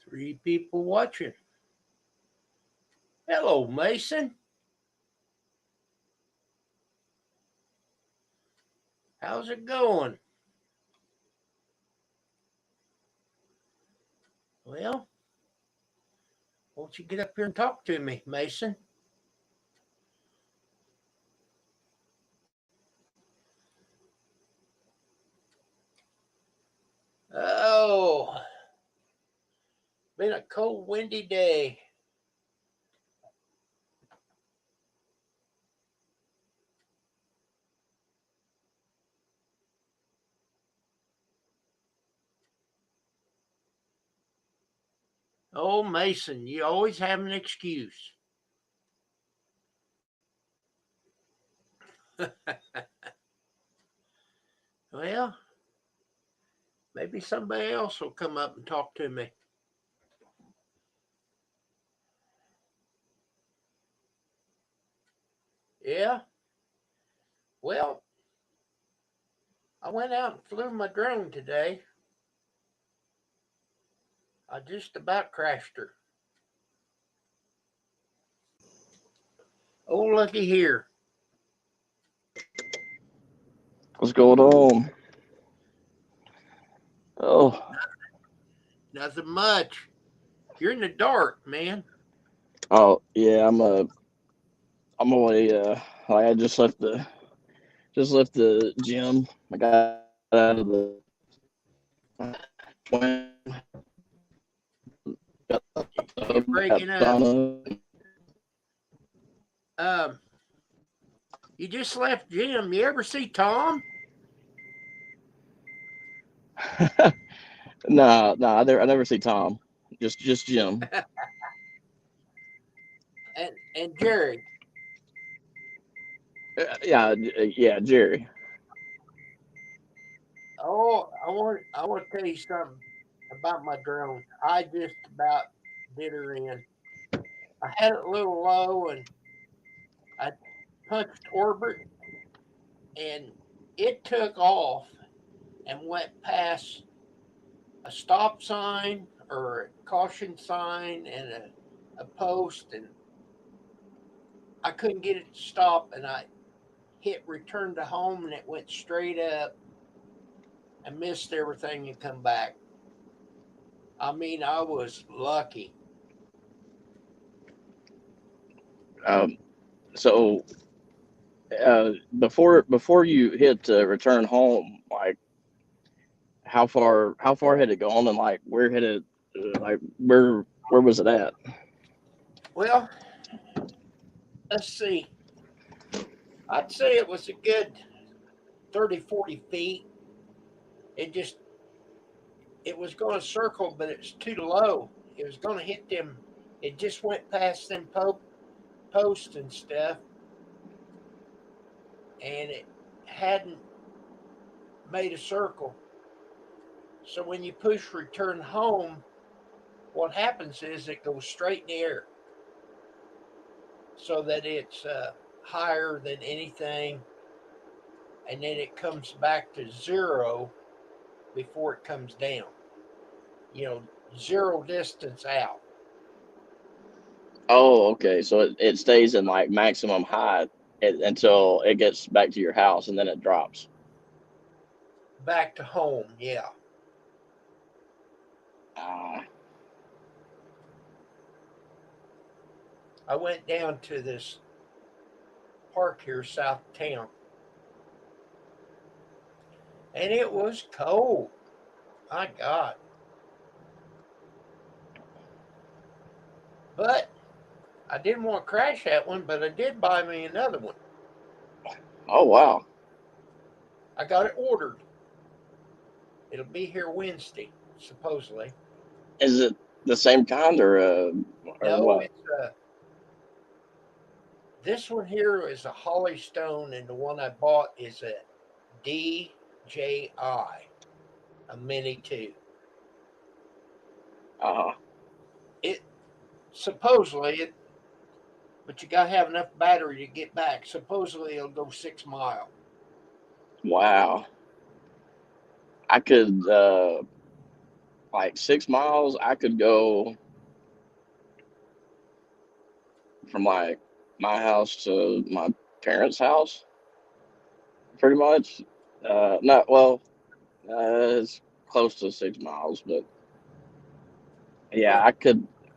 Three people watching. Hello, Mason. How's it going? Well, won't you get up here and talk to me, Mason? Oh, been a cold, windy day. Oh, Mason, you always have an excuse. Well, maybe somebody else will come up and talk to me. Yeah, well, I went out and flew my drone today. I just about crashed her. Oh, looky here. What's going on? Oh, Nothing much. You're in the dark, man. oh yeah. I'm away. Like I just left the gym. I got out of the swim, got the hot tub, You're got the breaking up. sauna. Um, you just left gym. You ever see Tom? Nah. I never see Tom. Just Jim. And Jerry? Yeah, Jerry. Oh, I want to tell you something about my drone. I just about did her in. I had it a little low, and I punched orbit, and it took off and went past a stop sign or a caution sign and a post, and I couldn't get it to stop, and I hit return to home, and it went straight up and missed everything and come back. I mean, I was lucky. Um. So before you hit return home, like how far had it gone, and like where had it like where was it at? Well, let's see. I'd say it was a good 30, 40 feet. It just, it was going to circle, but it was too low. It was going to hit them. It just went past them posts and stuff, and it hadn't made a circle. So when you push return home, what happens is it goes straight in the air so that it's higher than anything, and then it comes back to zero before it comes down. You know, zero distance out. Oh, okay. So it stays in like maximum height until it gets back to your house, and then it drops. Back to home, yeah. Ah, I went down to this park here south of town, and it was cold. My God. But I didn't want to crash that one, but I did buy me another one. oh wow. I got it ordered. It'll be here Wednesday, supposedly. Is it the same kind or No, what? it's this one here is a Holly Stone, and the one I bought is a DJI, a Mini 2. Uh, It supposedly it, but you gotta have enough battery to get back. Supposedly it'll go 6 mile. wow. I could. like 6 miles. I could go from like my house to my parents' house, pretty much. Not well. It's close to 6 miles, but yeah, But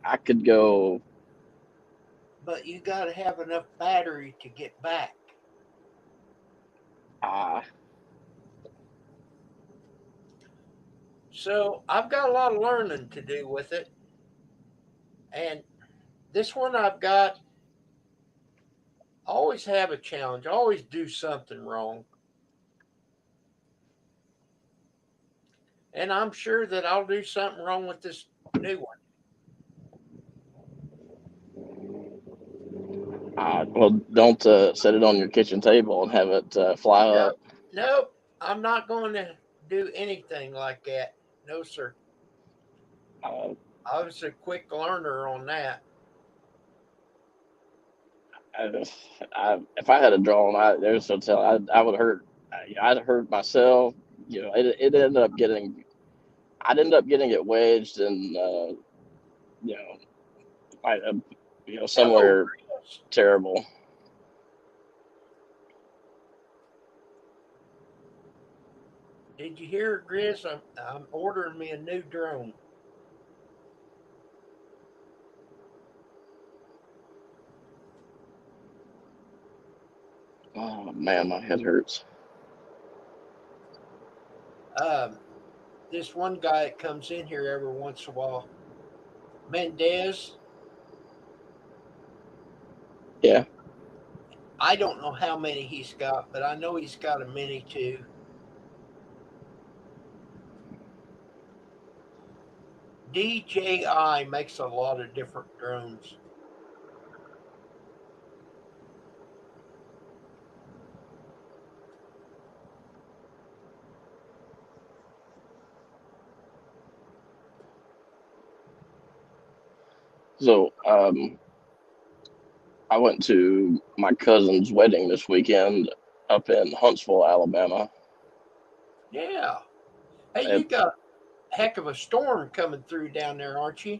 I could go. you got to have enough battery to get back. Uh, So I've got a lot of learning to do with it, and this one I've got. I always have a challenge. I always do something wrong, and I'm sure that I'll do something wrong with this new one. well, don't set it on your kitchen table and have it fly Nope, up. nope. I'm not going to do anything like that. No, sir. Uh, I was a quick learner on that. I, if I had a drone, there's no tell. I would hurt. I'd hurt myself. It ended up getting. I'd end up getting it wedged and you know, I, Hello, somewhere Chris. terrible. Did you hear, Grizz? I'm ordering me a new drone. Oh man, my head hurts. Um, this one guy that comes in here every once in a while, Mendez. Yeah. I don't know how many he's got, but I know he's got a mini too. DJI makes a lot of different drones. So I went to my cousin's wedding this weekend up in Huntsville, Alabama. Yeah. Hey, It, you got a heck of a storm coming through down there, aren't you?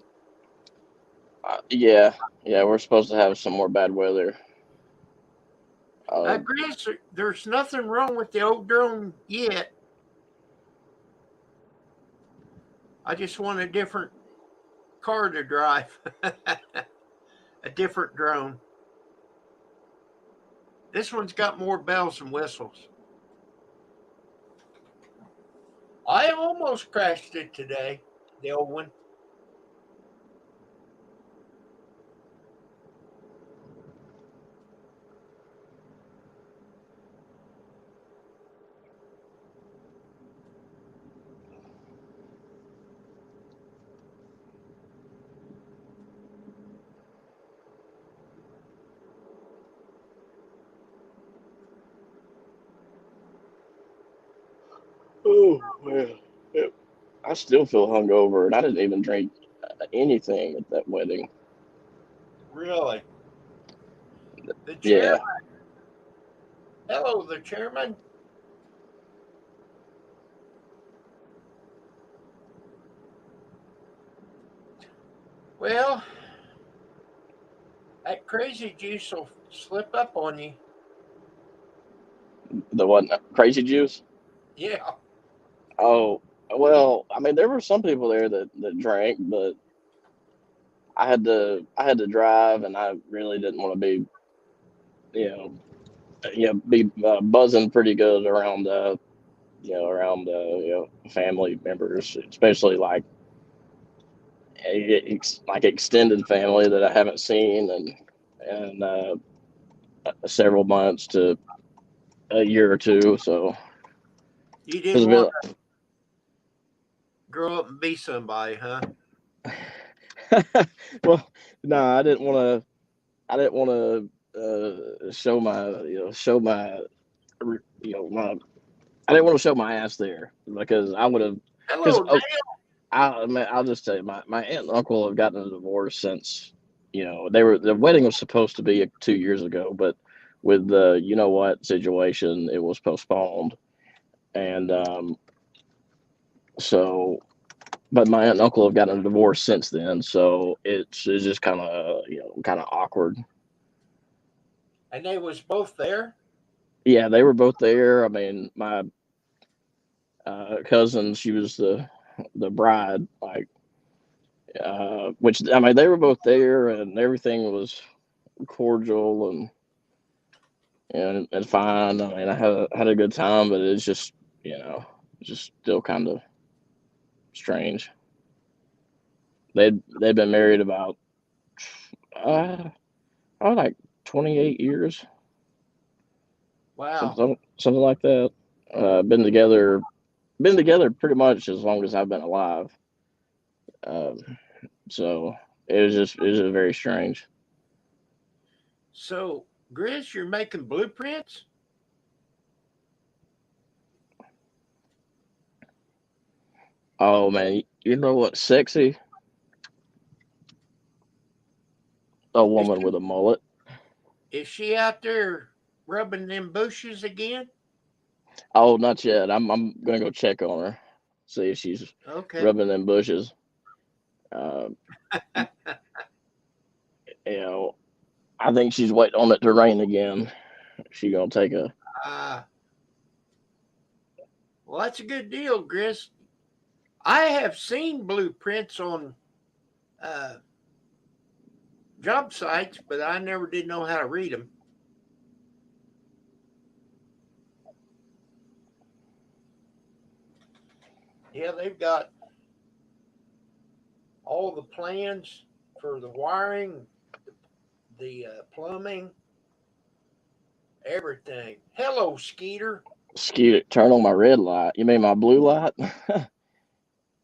yeah, yeah, we're supposed to have some more bad weather. Uh, Chris, there's nothing wrong with the old drone yet. I just want a different car to drive, a different drone. This one's got more bells and whistles. I almost crashed it today, the old one. oh man, it, I still feel hungover, and I didn't even drink anything at that wedding. Really? The Yeah. chairman. Hello, the chairman. Well, that crazy juice will slip up on you. The what? Crazy juice? Yeah. Oh, well, I mean, there were some people there that drank, but I had to drive, and I really didn't want to be, you know, be buzzing pretty good around, family members, especially like like extended family that I haven't seen and several months to a year or two. So You it was didn't a want bit. to grow up and be somebody, huh? Well, no, I didn't want to. I didn't want to show my. I didn't want to show my ass there because I would have. Because Hello, Dale. I'll just tell you, my aunt and uncle have gotten a divorce since the wedding was supposed to be 2 years ago, but with the what situation, it was postponed, and so but my aunt and uncle have gotten a divorce since then, so it's just kind of kind of awkward. And they was both there. Yeah, they were both there. I mean, my cousin, she was the bride, like which I mean they were both there and everything was cordial and fine. I mean, I had a good time, but it's just you know just still kind of strange. They'd been married about uh like 28 years, Wow. something like that. Been together pretty much as long as I've been alive. Um, so it was just very strange. So, Grizz, you're making blueprints? Oh man, you know what's sexy? A Is woman she, with a mullet. is she out there rubbing them bushes again? Oh, not yet. I'm gonna go check on her, see if she's Okay. rubbing them bushes. Uh, you know, I think she's waiting on it to rain again. She gonna take a. Uh, well, that's a good deal, Grizz. I have seen blueprints on uh, job sites, but I never did know how to read them. Yeah, they've got all the plans for the wiring, the plumbing, everything. Hello, Skeeter. Skeeter, turn on my red light. You mean my blue light?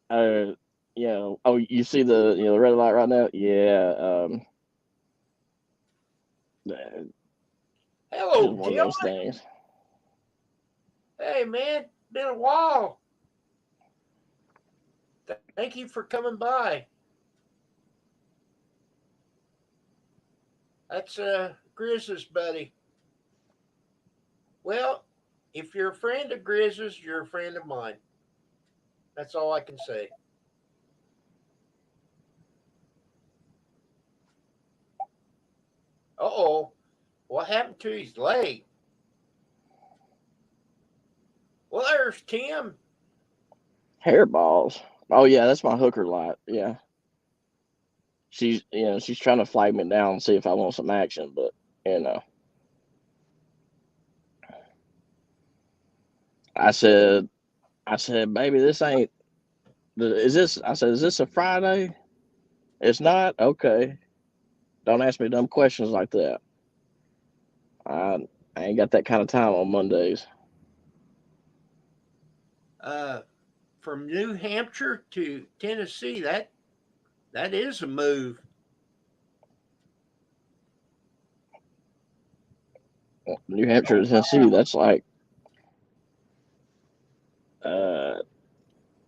uh, oh, you see the red light right now? Yeah. It's just Hello, one of Dylan. those things. Hey, man, been a while. Thank you for coming by. That's Grizz's buddy. Well, if you're a friend of Grizz's, you're a friend of mine. That's all I can say. Uh oh, what happened to his leg? Well, there's Tim. Hairballs. Oh yeah, that's my hooker light. Yeah, she's trying to flag me down and see if I want some action, but you know, I said, baby, this ain't. Is this? I said, is this a Friday? It's not. Okay. Don't ask me dumb questions like that. I ain't got that kind of time on Mondays. Uh, from New Hampshire to Tennessee, that is a move. New Hampshire to Tennessee. That's like, uh,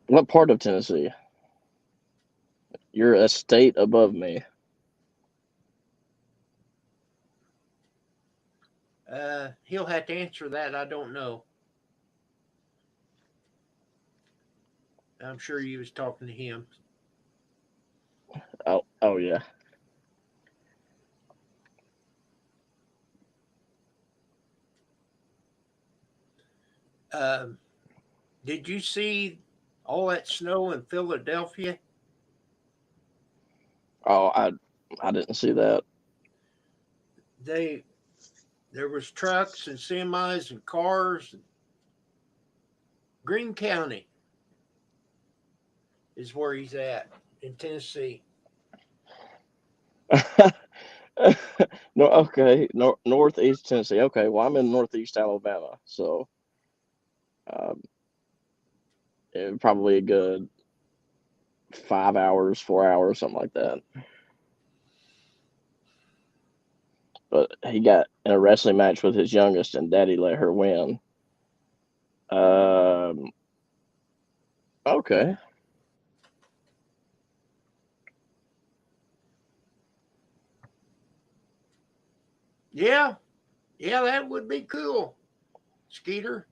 what part of Tennessee? You're a state above me. He'll have to answer that. I don't know. I'm sure you was talking to him. Oh yeah. Um, did you see all that snow in Philadelphia? Oh, I didn't see that. They there was trucks and semis and cars. Greene County is where he's at in Tennessee. No, okay, northeast Tennessee. Okay, well, I'm in northeast Alabama, so um, probably a good 5 hours, 4 hours, something like that. But he got in a wrestling match with his youngest, and Daddy let her win. Um, okay, Yeah, yeah, that would be cool, Skeeter.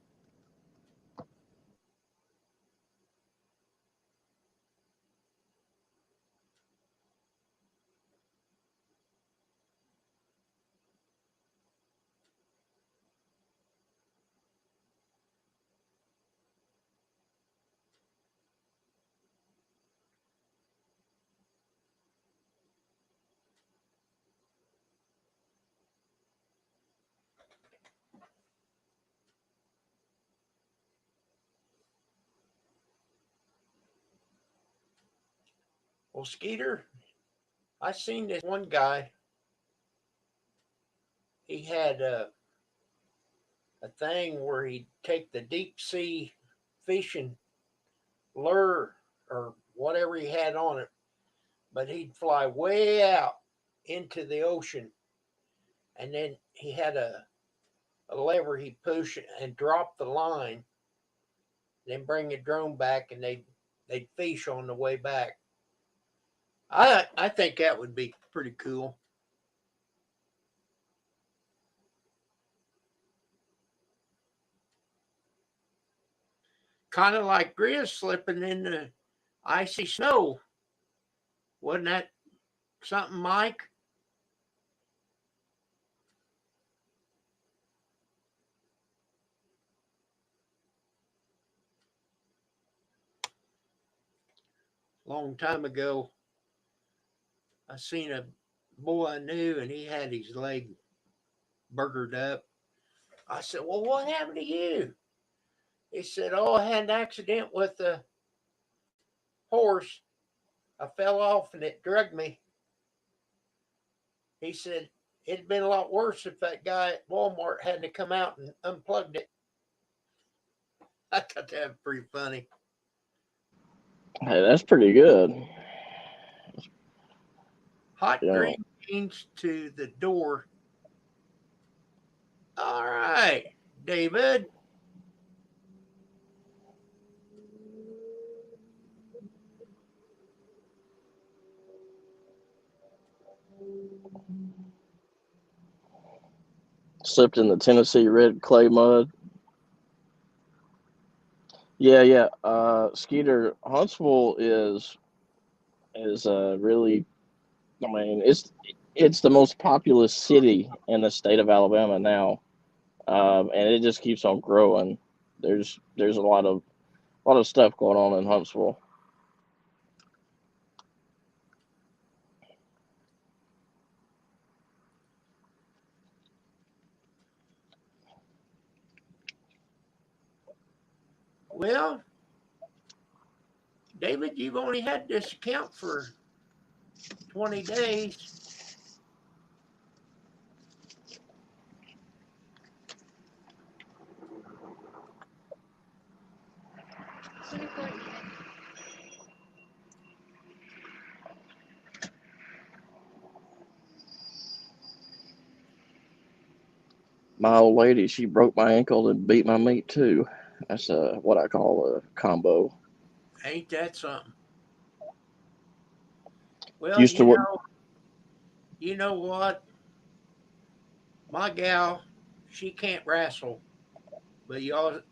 Well, Skeeter, I seen this one guy. He had a thing where he'd take the deep sea fishing lure or whatever he had on it, but he'd fly way out into the ocean, and then he had a lever he'd push and drop the line, then bring the drone back, and they'd fish on the way back. I think that would be pretty cool. Kind of like Grizz slipping in the icy snow. Wasn't that something, Mike? Long time ago, I seen a boy I knew, and he had his leg burgered up. I said, "Well, what happened to you?" He said, "Oh, I had an accident with a horse. I fell off and it drugged me." He said, "It'd been a lot worse if that guy at Walmart hadn't come out and unplugged it." I thought that was pretty funny. Hey, that's pretty good. Hot You know, green beans to the door. All right, David. slipped in the Tennessee red clay mud. Yeah, yeah. Skeeter, Huntsville is really. I mean, it's the most populous city in the state of Alabama now, and it just keeps on growing. There's a lot of stuff going on in Huntsville. Well, David, you've only had this account for 20 days. My old lady, she broke my ankle and beat my meat too. That's what I call a combo. Ain't that something? Well, Used to work. you know what? My gal, she can't wrestle, but you ought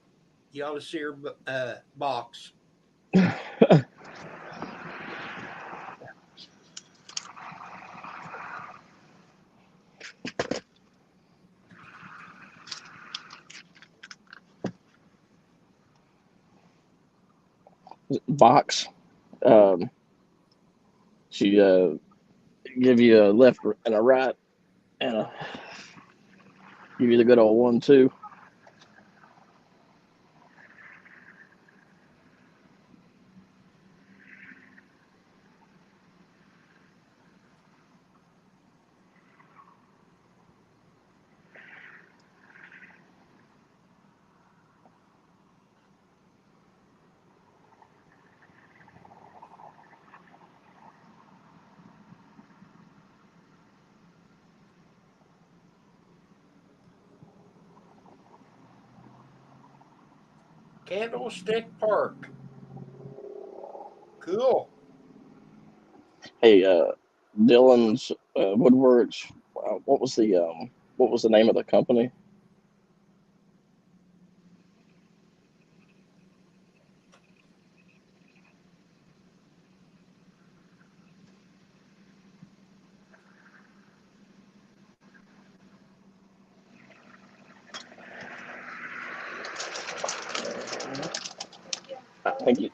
to see her box. Box. Um, she give you a left and a right, and give you the good old 1-2. Candlestick Park. Cool. Hey, Dylan's Woodworks. What was the name of the company? I think it.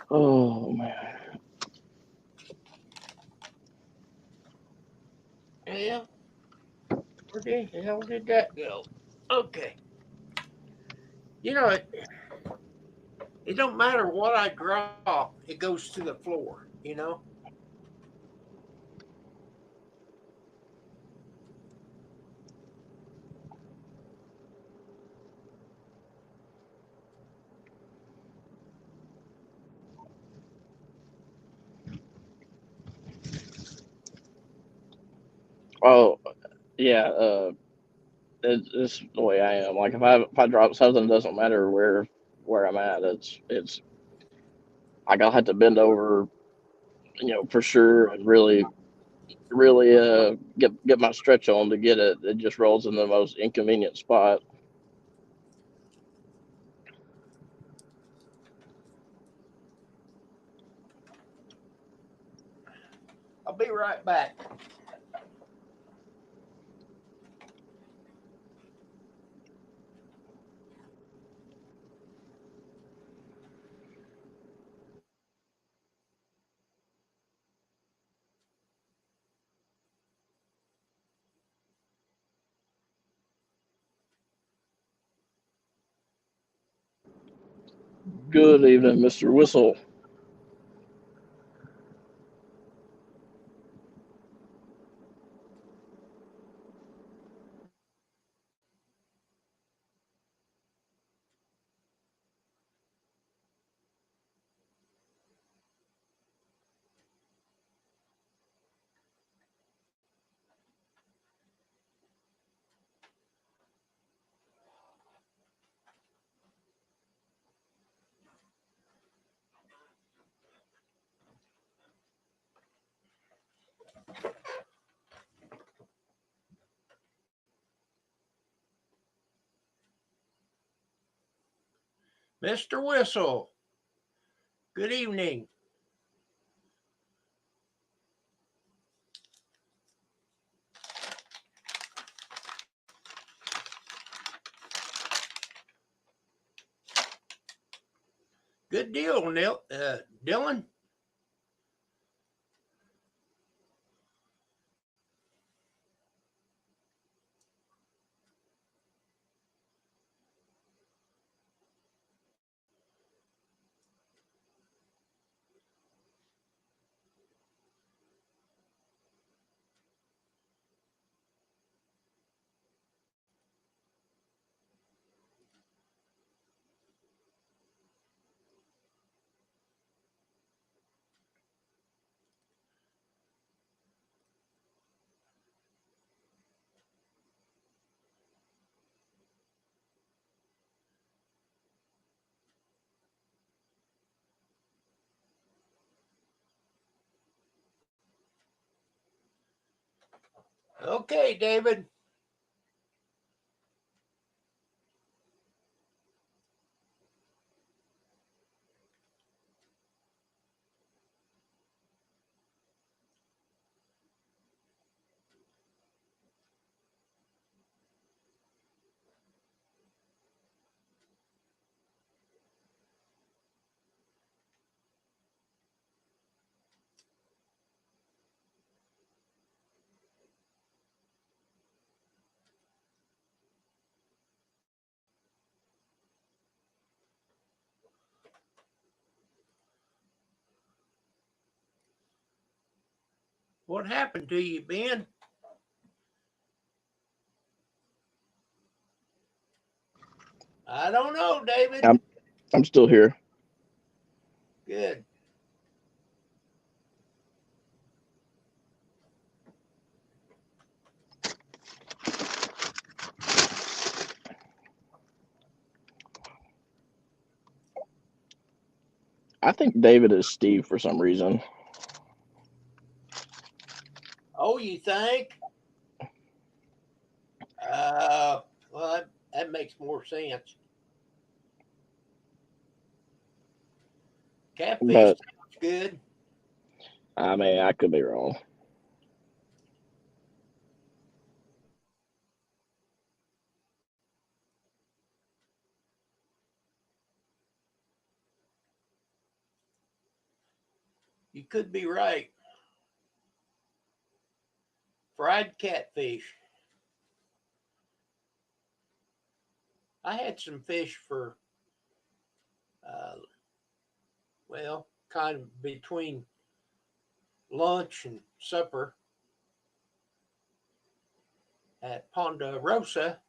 Oh man. Yeah, where the hell did that go? Okay. You know, it don't matter what I draw, it goes to the floor, you know? Oh yeah, it's the way I am. Like if I drop something, it doesn't matter where I'm at. It's like I'll have to bend over, for sure, and really get my stretch on to get it. It just rolls in the most inconvenient spot. I'll be right back. Good evening, Mr. Whistle. Mr. Whistle, good evening. Good deal, Dylan. Okay, David. What happened to you, Ben? I don't know, David. I'm I'm still here. Good. I think David is Steve for some reason. Oh, you think? Uh, well, that makes more sense. Catfish But sounds good. I mean, I could be wrong. You could be right. Fried catfish. I had some fish for, uh, well, kind of between lunch and supper at Ponderosa.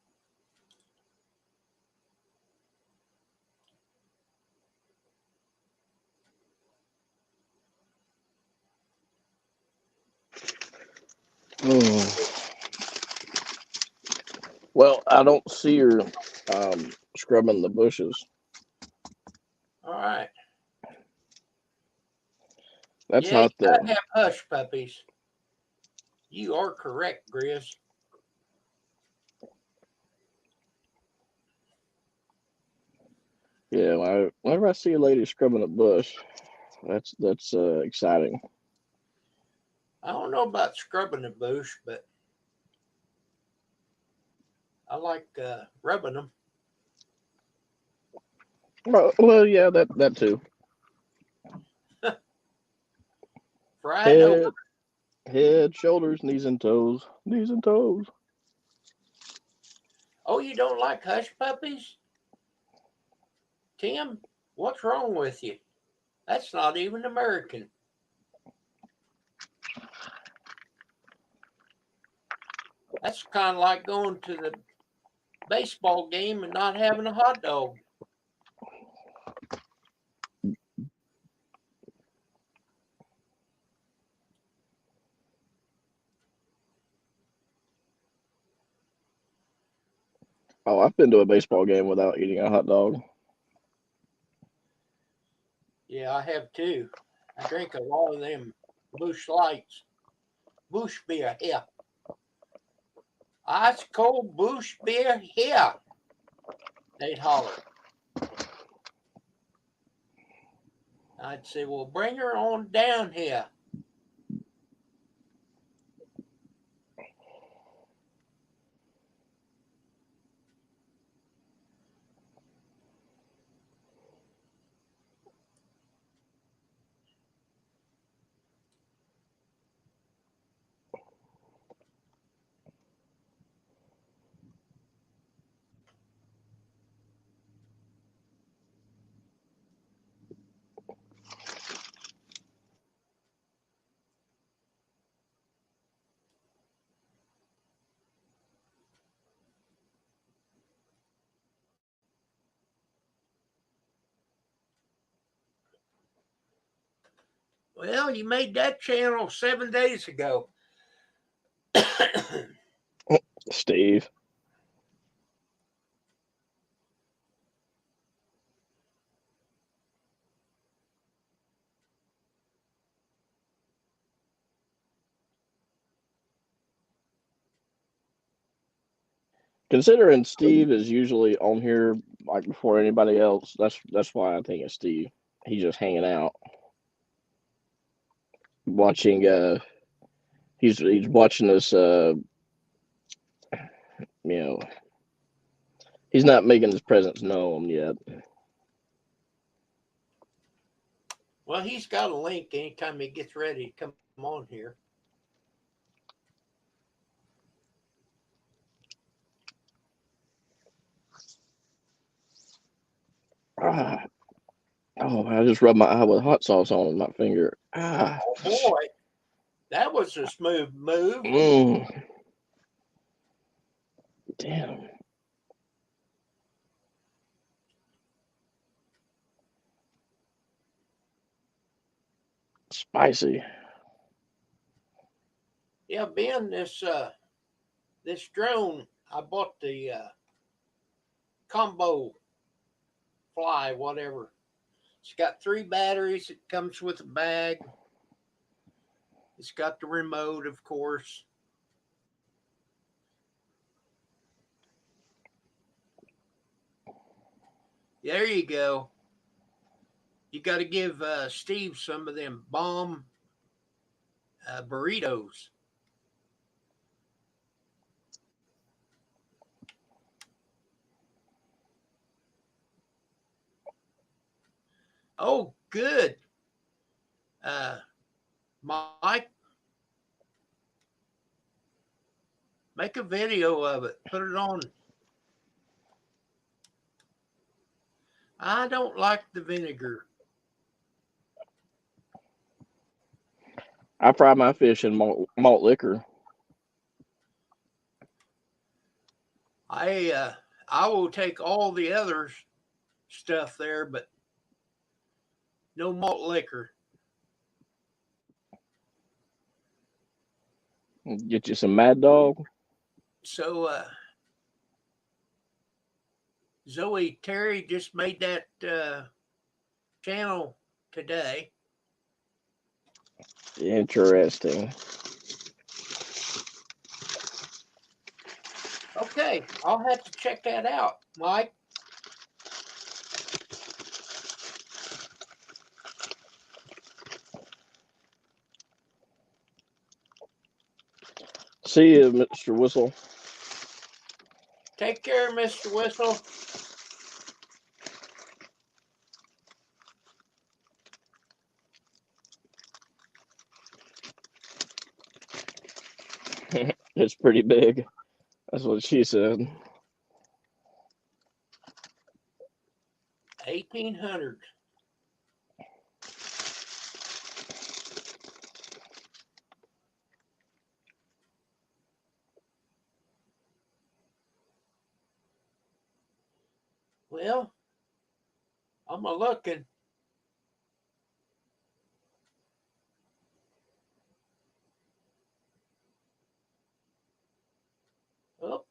Oh. Well, I don't see her scrubbing the bushes. All right. That's Yeah, you not gotta the. have hush puppies. You are correct, Grizz. Yeah, whenever I see a lady scrubbing a bush, that's exciting. I don't know about scrubbing the bush, but I like rubbing them. Well, yeah, that too. Fried over. Head, head, shoulders, knees and toes, knees and toes. Oh, you don't like hush puppies? Tim, what's wrong with you? That's not even American. That's kind of like going to the baseball game and not having a hot dog. Oh, I've been to a baseball game without eating a hot dog. Yeah, I have too. I drink a lot of them Bush Lights. Bush beer here. Ice cold Bush beer here. They'd holler. I'd say, well, bring her on down here. Well, you made that channel 7 days ago. Steve. Considering Steve is usually on here like before anybody else, that's why I think it's Steve. He's just hanging out, watching. He's watching us. You know, he's not making his presence known yet. Well, he's got a link anytime he gets ready to come on here. Ah, oh, I just rubbed my eye with hot sauce on my finger. Ah, Oh boy, that was a smooth move. mm, damn, spicy. Yeah, Ben, this drone, I bought the combo fly, whatever. It's got 3 batteries. It comes with a bag. It's got the remote, of course. There you go. You got to give Steve some of them bomb burritos. Oh, good. Uh, Mike, make a video of it. Put it on I don't like the vinegar. I fry my fish in malt liquor. I uh, I will take all the other stuff there, but no malt liquor. Get you some Mad Dog. So Zoe Terry just made that channel today. Interesting. Okay, I'll have to check that out, Mike. See you, Mr. Whistle. Take care, Mr. Whistle. It's pretty big. That's what she said. 1800. Well, I'm a looking. Oh,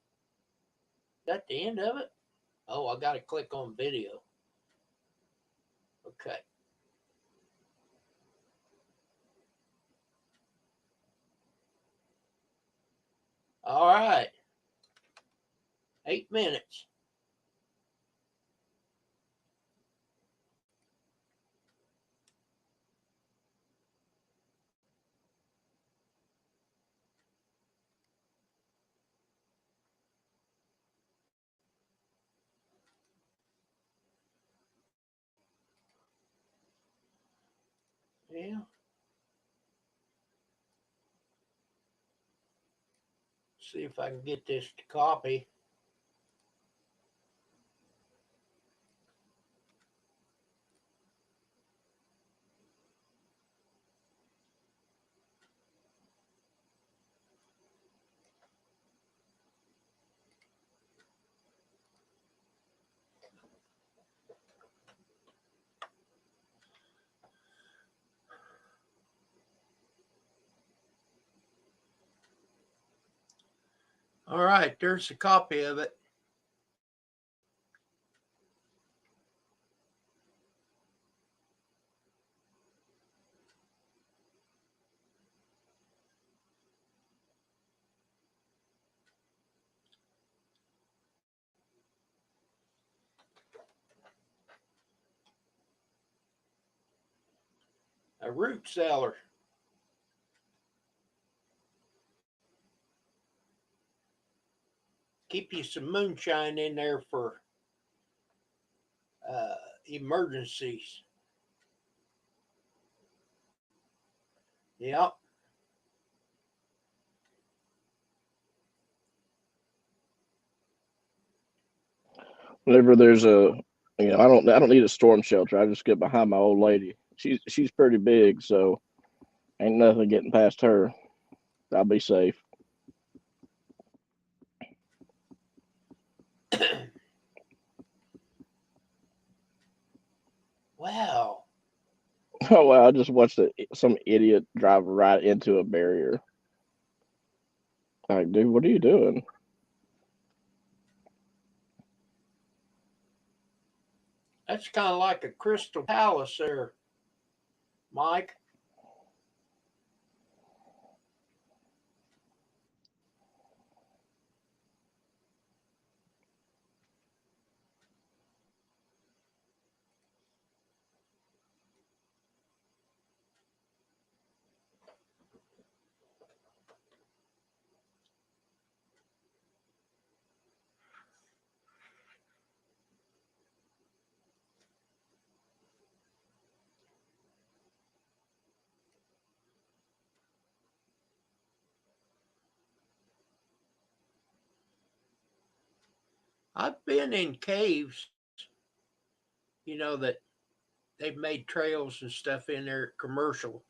that the end of it? Oh, I got to click on video. Okay. All right. 8 minutes. Yeah. See if I can get this to copy. All right, there's a copy of it. A root cellar. Keep you some moonshine in there for uh, emergencies. Yep. Whenever there's I don't need a storm shelter. I just get behind my old lady. She's pretty big, so ain't nothing getting past her. I'll be safe. Wow. Oh wow! I just watched some idiot drive right into a barrier. Like, dude, what are you doing? That's kind of like a crystal palace there, Mike. I've been in caves, that they've made trails and stuff in their commercial,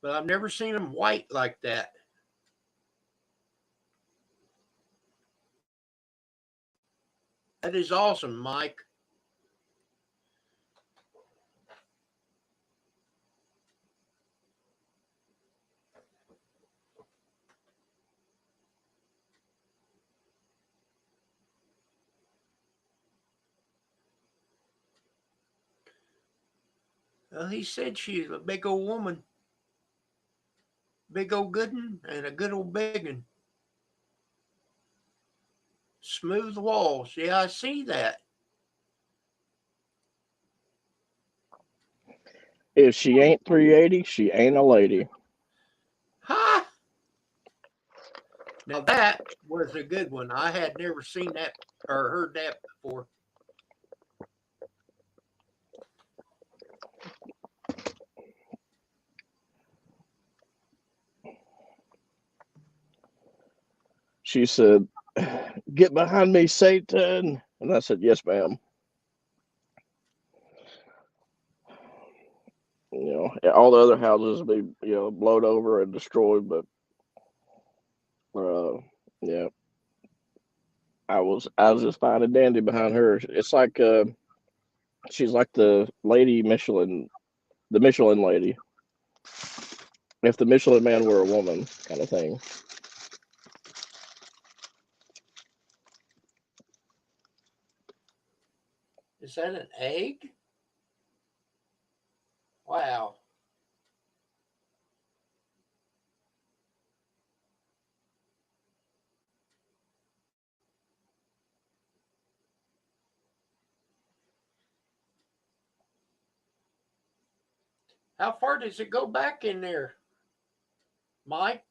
but I've never seen them white like that. That is awesome, Mike. Well, he said she's a big old woman, big old good one, and a good old big one. Smooth walls. Yeah, I see that. If she ain't 380, she ain't a lady. Ha! Now that was a good one. I had never seen that or heard that before. She said, "Get behind me, Satan." And I said, "Yes, ma'am." All the other houses be, blowed over and destroyed, but yeah, I was just fine and dandy behind her. It's like she's like the lady Michelin, the Michelin lady. If the Michelin man were a woman, kind of thing. Is that an egg? Wow. How far does it go back in there, Mike?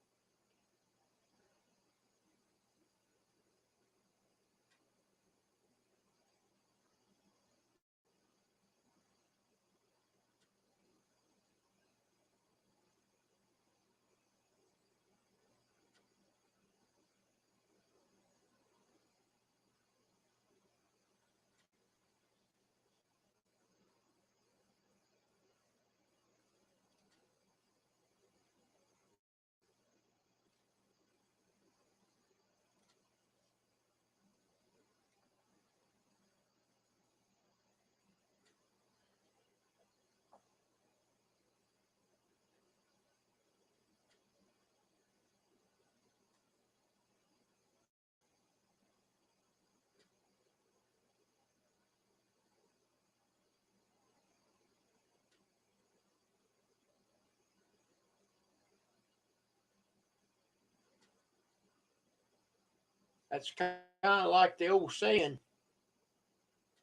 That's kind of like the old saying,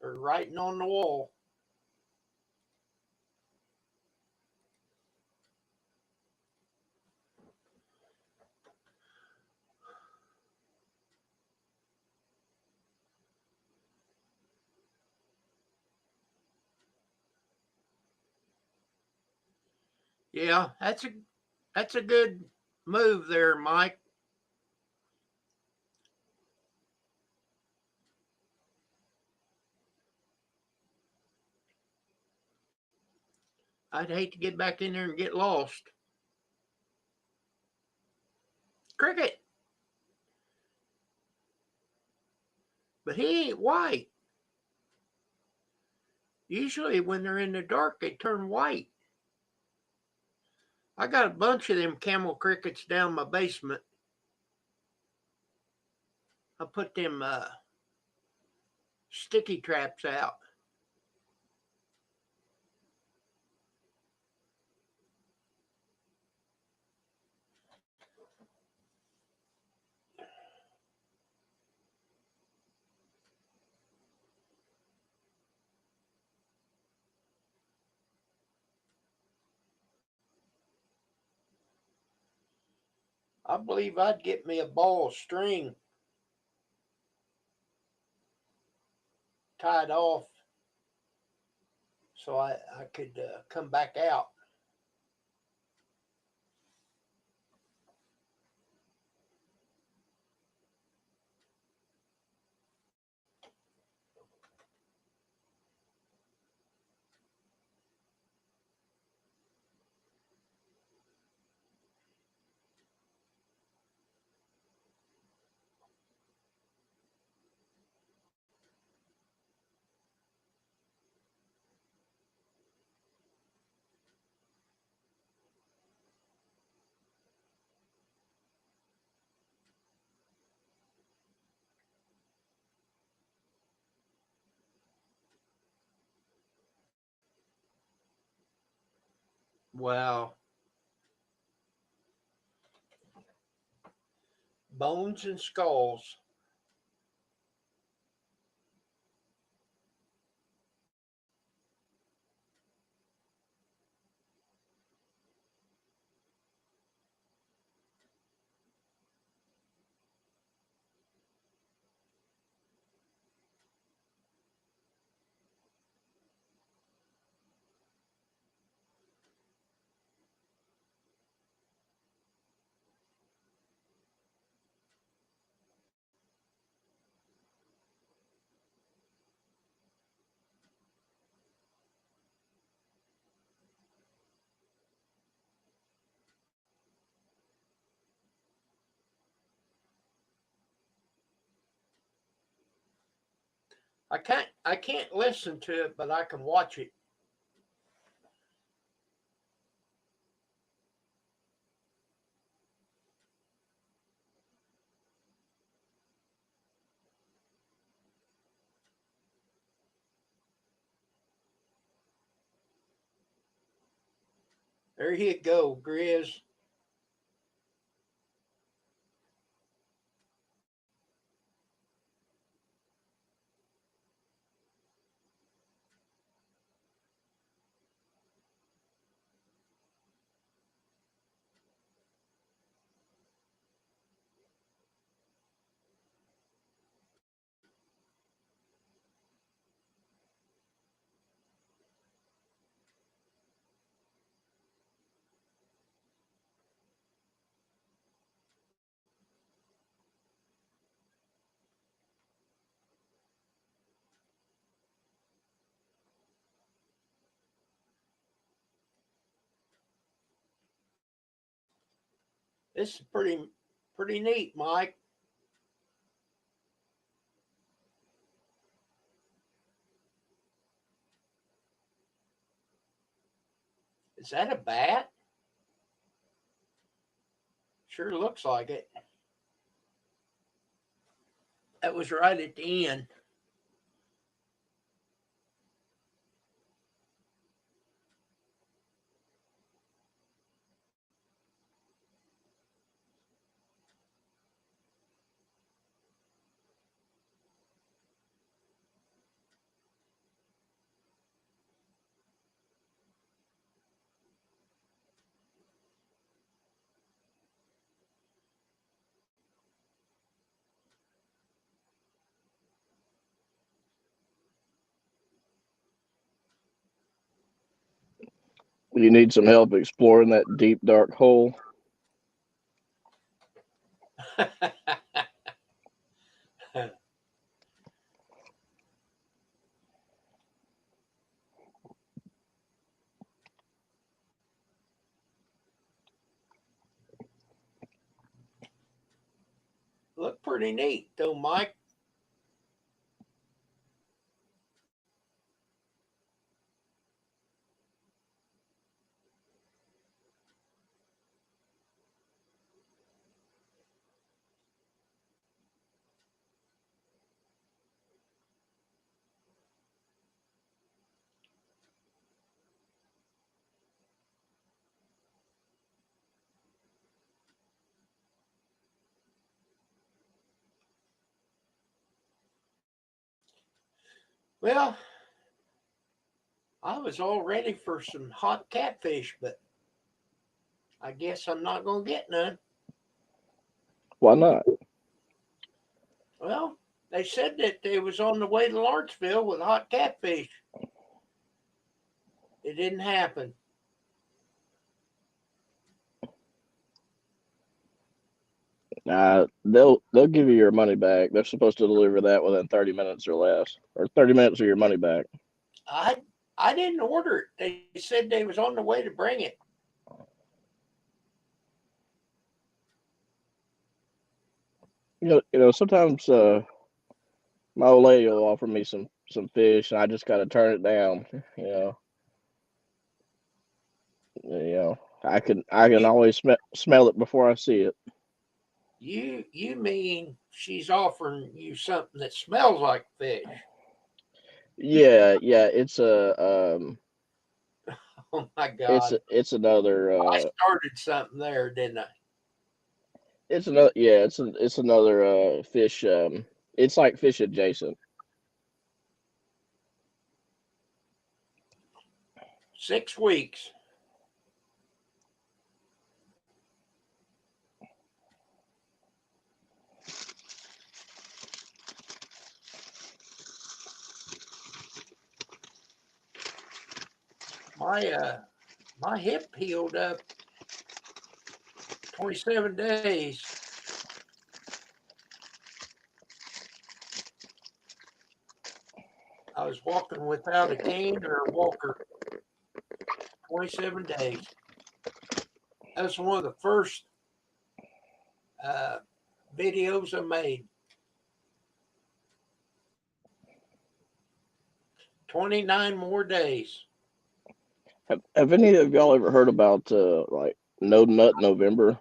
or writing on the wall. Yeah, that's a good move there, Mike. I'd hate to get back in there and get lost. Cricket, but he ain't white. Usually, when they're in the dark, they turn white. I got a bunch of them camel crickets down my basement. I put them sticky traps out. I believe I'd get me a ball of string tied off so I could come back out. Wow. Bones and skulls. I can't listen to it, but I can watch it. There you go, Grizz. This is pretty neat, Mike. Is that a bat? Sure looks like it. That was right at the end. You need some help exploring that deep, dark hole. Look pretty neat, though, Mike. Well, I was all ready for some hot catfish, but I guess I'm not going to get none. Why not? Well, they said that they was on the way to Lawrenceville with hot catfish. It didn't happen. They'll give you your money back. They're supposed to deliver that within 30 minutes or less, or 30 minutes of your money back. I I didn't order it. They said they was on the way to bring it. Sometimes my old lady will offer me some fish, and I just gotta turn it down. I can You always smell it before I see it. you mean she's offering you something that smells like fish? Yeah, yeah, it's a Oh my It's God. it's another I started something there, didn't I? it's another yeah it's another fish. It's like fish adjacent. 6 weeks. My hip healed up 27 days. I was walking without a cane or a walker 27 days. That was one of the first uh, videos I made. 29 more days. Have any of y'all ever heard about like No Nut November?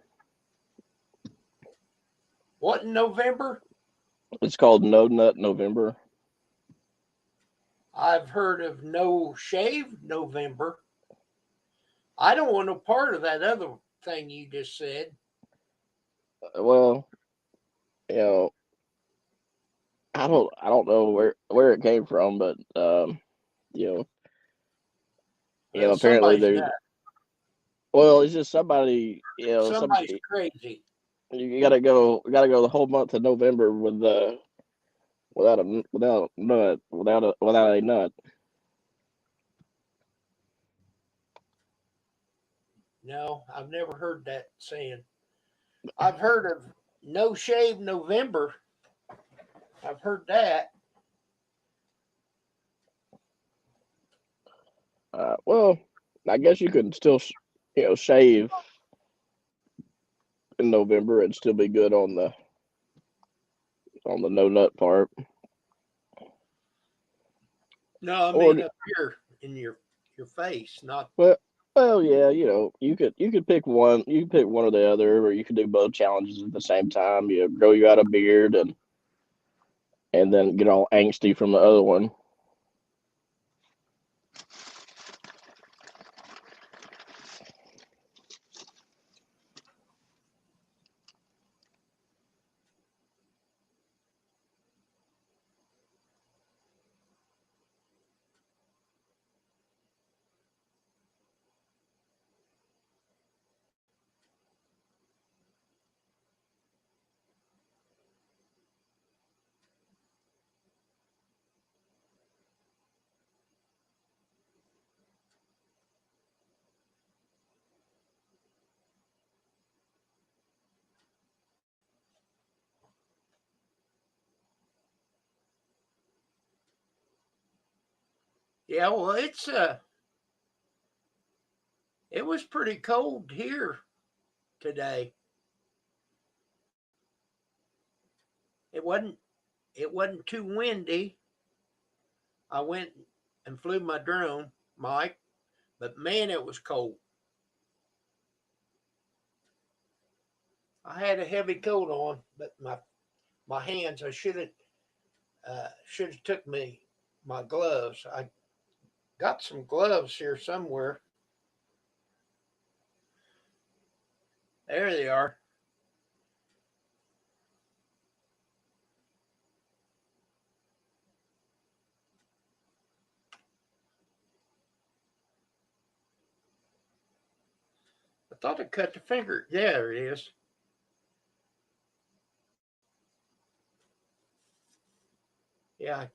What in November? It's called No Nut November. I've heard of No Shave November. I don't want no part of that other thing you just said. Well, you know, I don't know where it came from, but you know, Well, apparently somebody's there's nuts. well, it's just somebody, Somebody's crazy. you gotta go the whole month of November with without a nut without a nut. No, I've never heard that saying. I've heard of No Shave November. I've heard that. Well, I guess you could still shave in November and still be good on the no nut part. No, I Or mean up here in your face, not. well, yeah, you could pick one. You could pick one or the other, or you could do both challenges at the same time. You grow you out a beard and then get all angsty from the other one. Yeah, well, it was pretty cold here today. It wasn't it wasn't too windy. I went and flew my drone, Mike, but man, it was cold. I had a heavy coat on, but my hands, I should have took me my gloves. I got some gloves here somewhere. There they are. I thought I cut the finger. Yeah, there it is. Yeah, I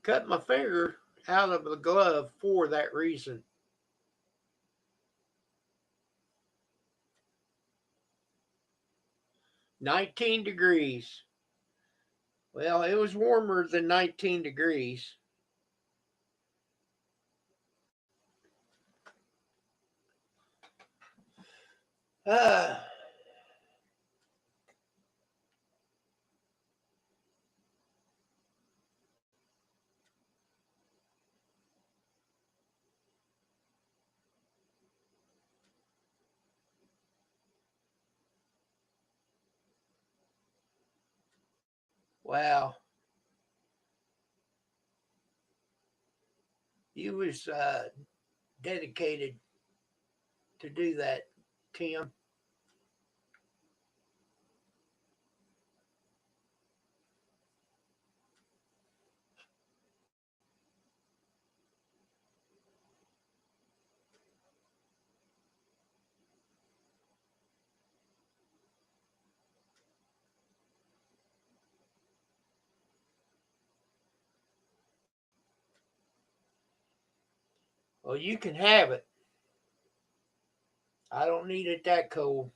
cut my finger out of the glove for that reason. 19 degrees. Well, it was warmer than 19 degrees. Ah, wow. You was dedicated to do that, Tim. Well, you can have it. I don't need it that cold.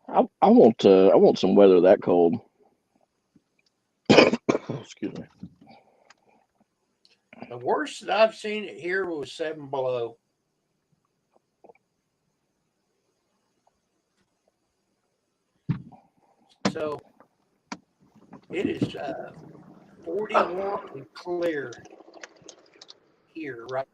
I want some weather that cold. Excuse me. The worst that I've seen it here was 7 below. So it is 41 and clear here, right?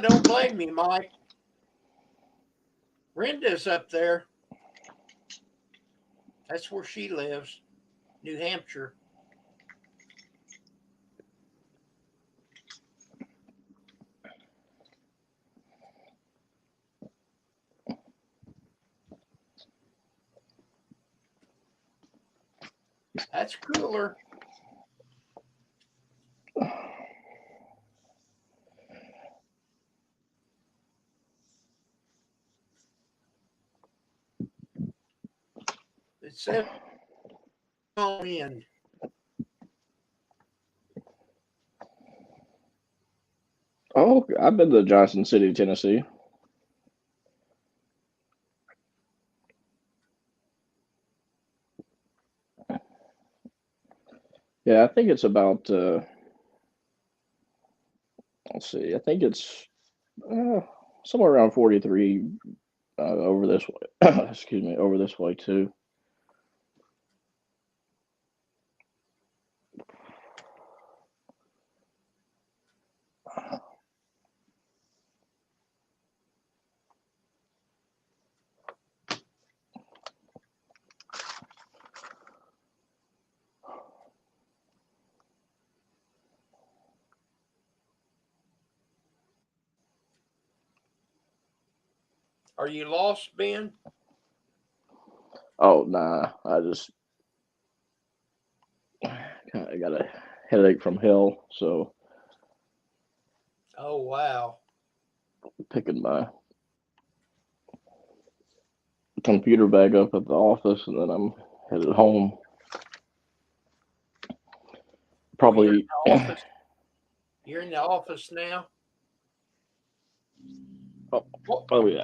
Don't blame me, Mike. Renda's up there. That's where she lives, New Hampshire. That's cooler. It says on end. Oh, I've been to Johnson City, Tennessee. Yeah, I think it's about. Let's see. I think it's uh, somewhere around 43 over this way. Excuse me, over this way too. Are you lost, Ben? Oh nah, I just kind of got a headache from hell, so Oh, wow. picking my computer bag up at the office, and then I'm headed home. Oh, you're in Probably. the office. You're in the office now. Oh, What, oh yeah.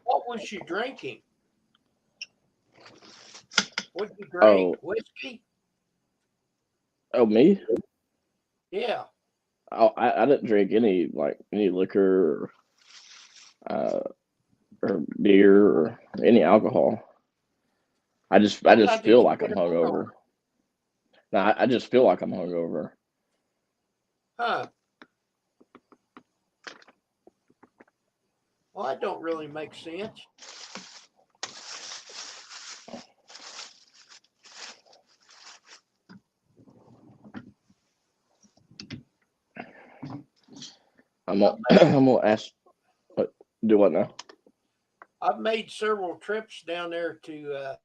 what was you drinking? What did you drink? Oh, Whiskey? oh me? Yeah. Oh, I didn't drink any liquor uh, or beer or any alcohol. I I just thought that feel you like I'm were hungover. hungover. No, I just feel like I'm hungover. Huh. Well, that don't really make sense. I'm gonna ask. What, do what now? I've made several trips down there to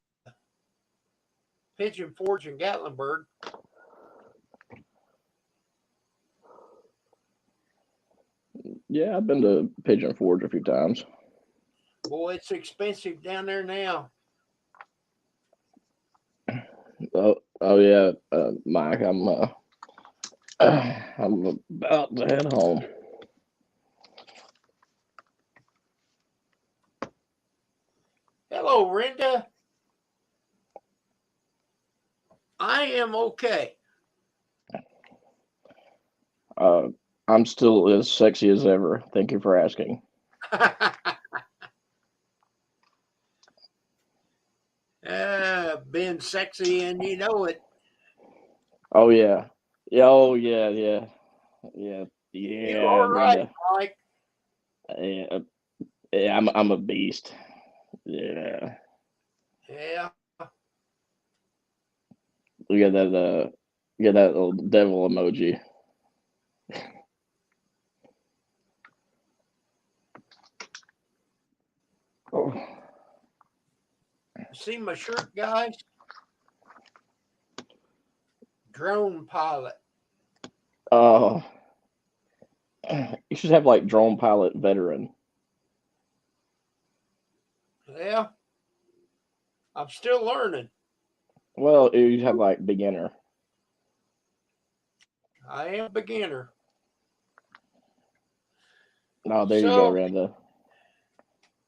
Pigeon Forge and Gatlinburg. Yeah, I've been to Pigeon Forge a few times. Boy, it's expensive down there now. Oh yeah, Mike, I'm about to head home. Hello, Renda. I am okay. Uh, I'm still as sexy as ever. Thank you for asking. Been sexy and you know it. Oh yeah, yeah. Oh yeah, yeah, yeah, You yeah, are right, Brenda. Mike. Yeah, yeah. I'm a beast. Yeah. Yeah. We got that. We got that little devil emoji. Oh. See my shirt, guys? Drone pilot. Uh, you should have like drone pilot veteran. Yeah. I'm still learning. Well, you have like beginner. I am a beginner. Oh, there you go, So Randa.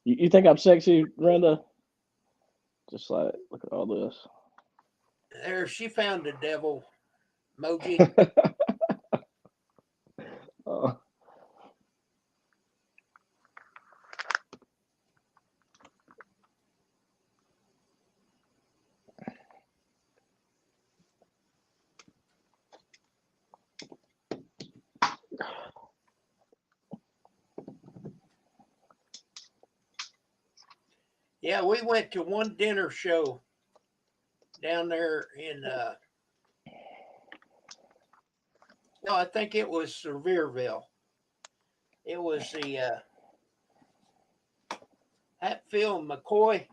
You think I'm sexy, Randa? Just like look at all this. there she found the devil emoji. uh, Yeah, we went to one dinner show down there in no, I think it was Sevierville. It was the Hatfield McCoy.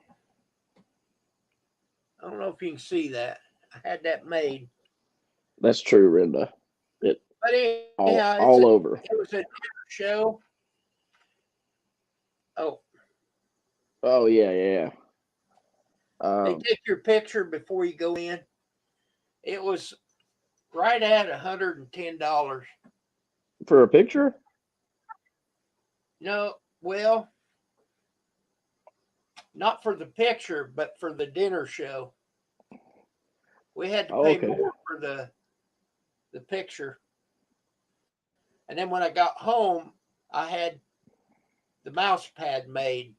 I don't know if you can see that. I had that made. that's true, Randa. It But anyhow, all over. it was a dinner show. Oh, Oh yeah, yeah. they Um, take your picture before you go in. It was right at $110. for a picture. No, well, not for the picture, but for the dinner show. We had to Oh, pay okay. more for the picture. And then when I got home, I had the mouse pad made.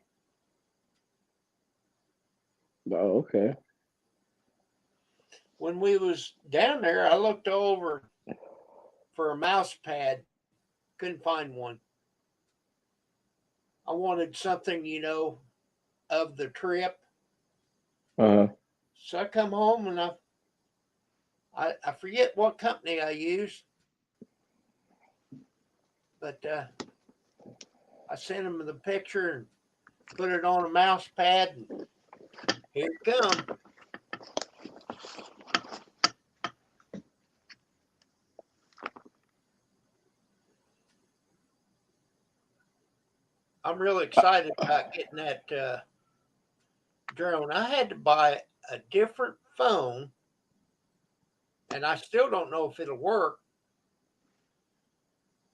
Oh, okay. When we was down there, I looked over for a mouse pad, couldn't find one. I wanted something, of the trip. Uh, So I come home and I forget what company I used, but I sent him the picture and put it on a mouse pad, and here it come. I'm really excited about getting that drone. I had to buy a different phone, and I still don't know if it'll work,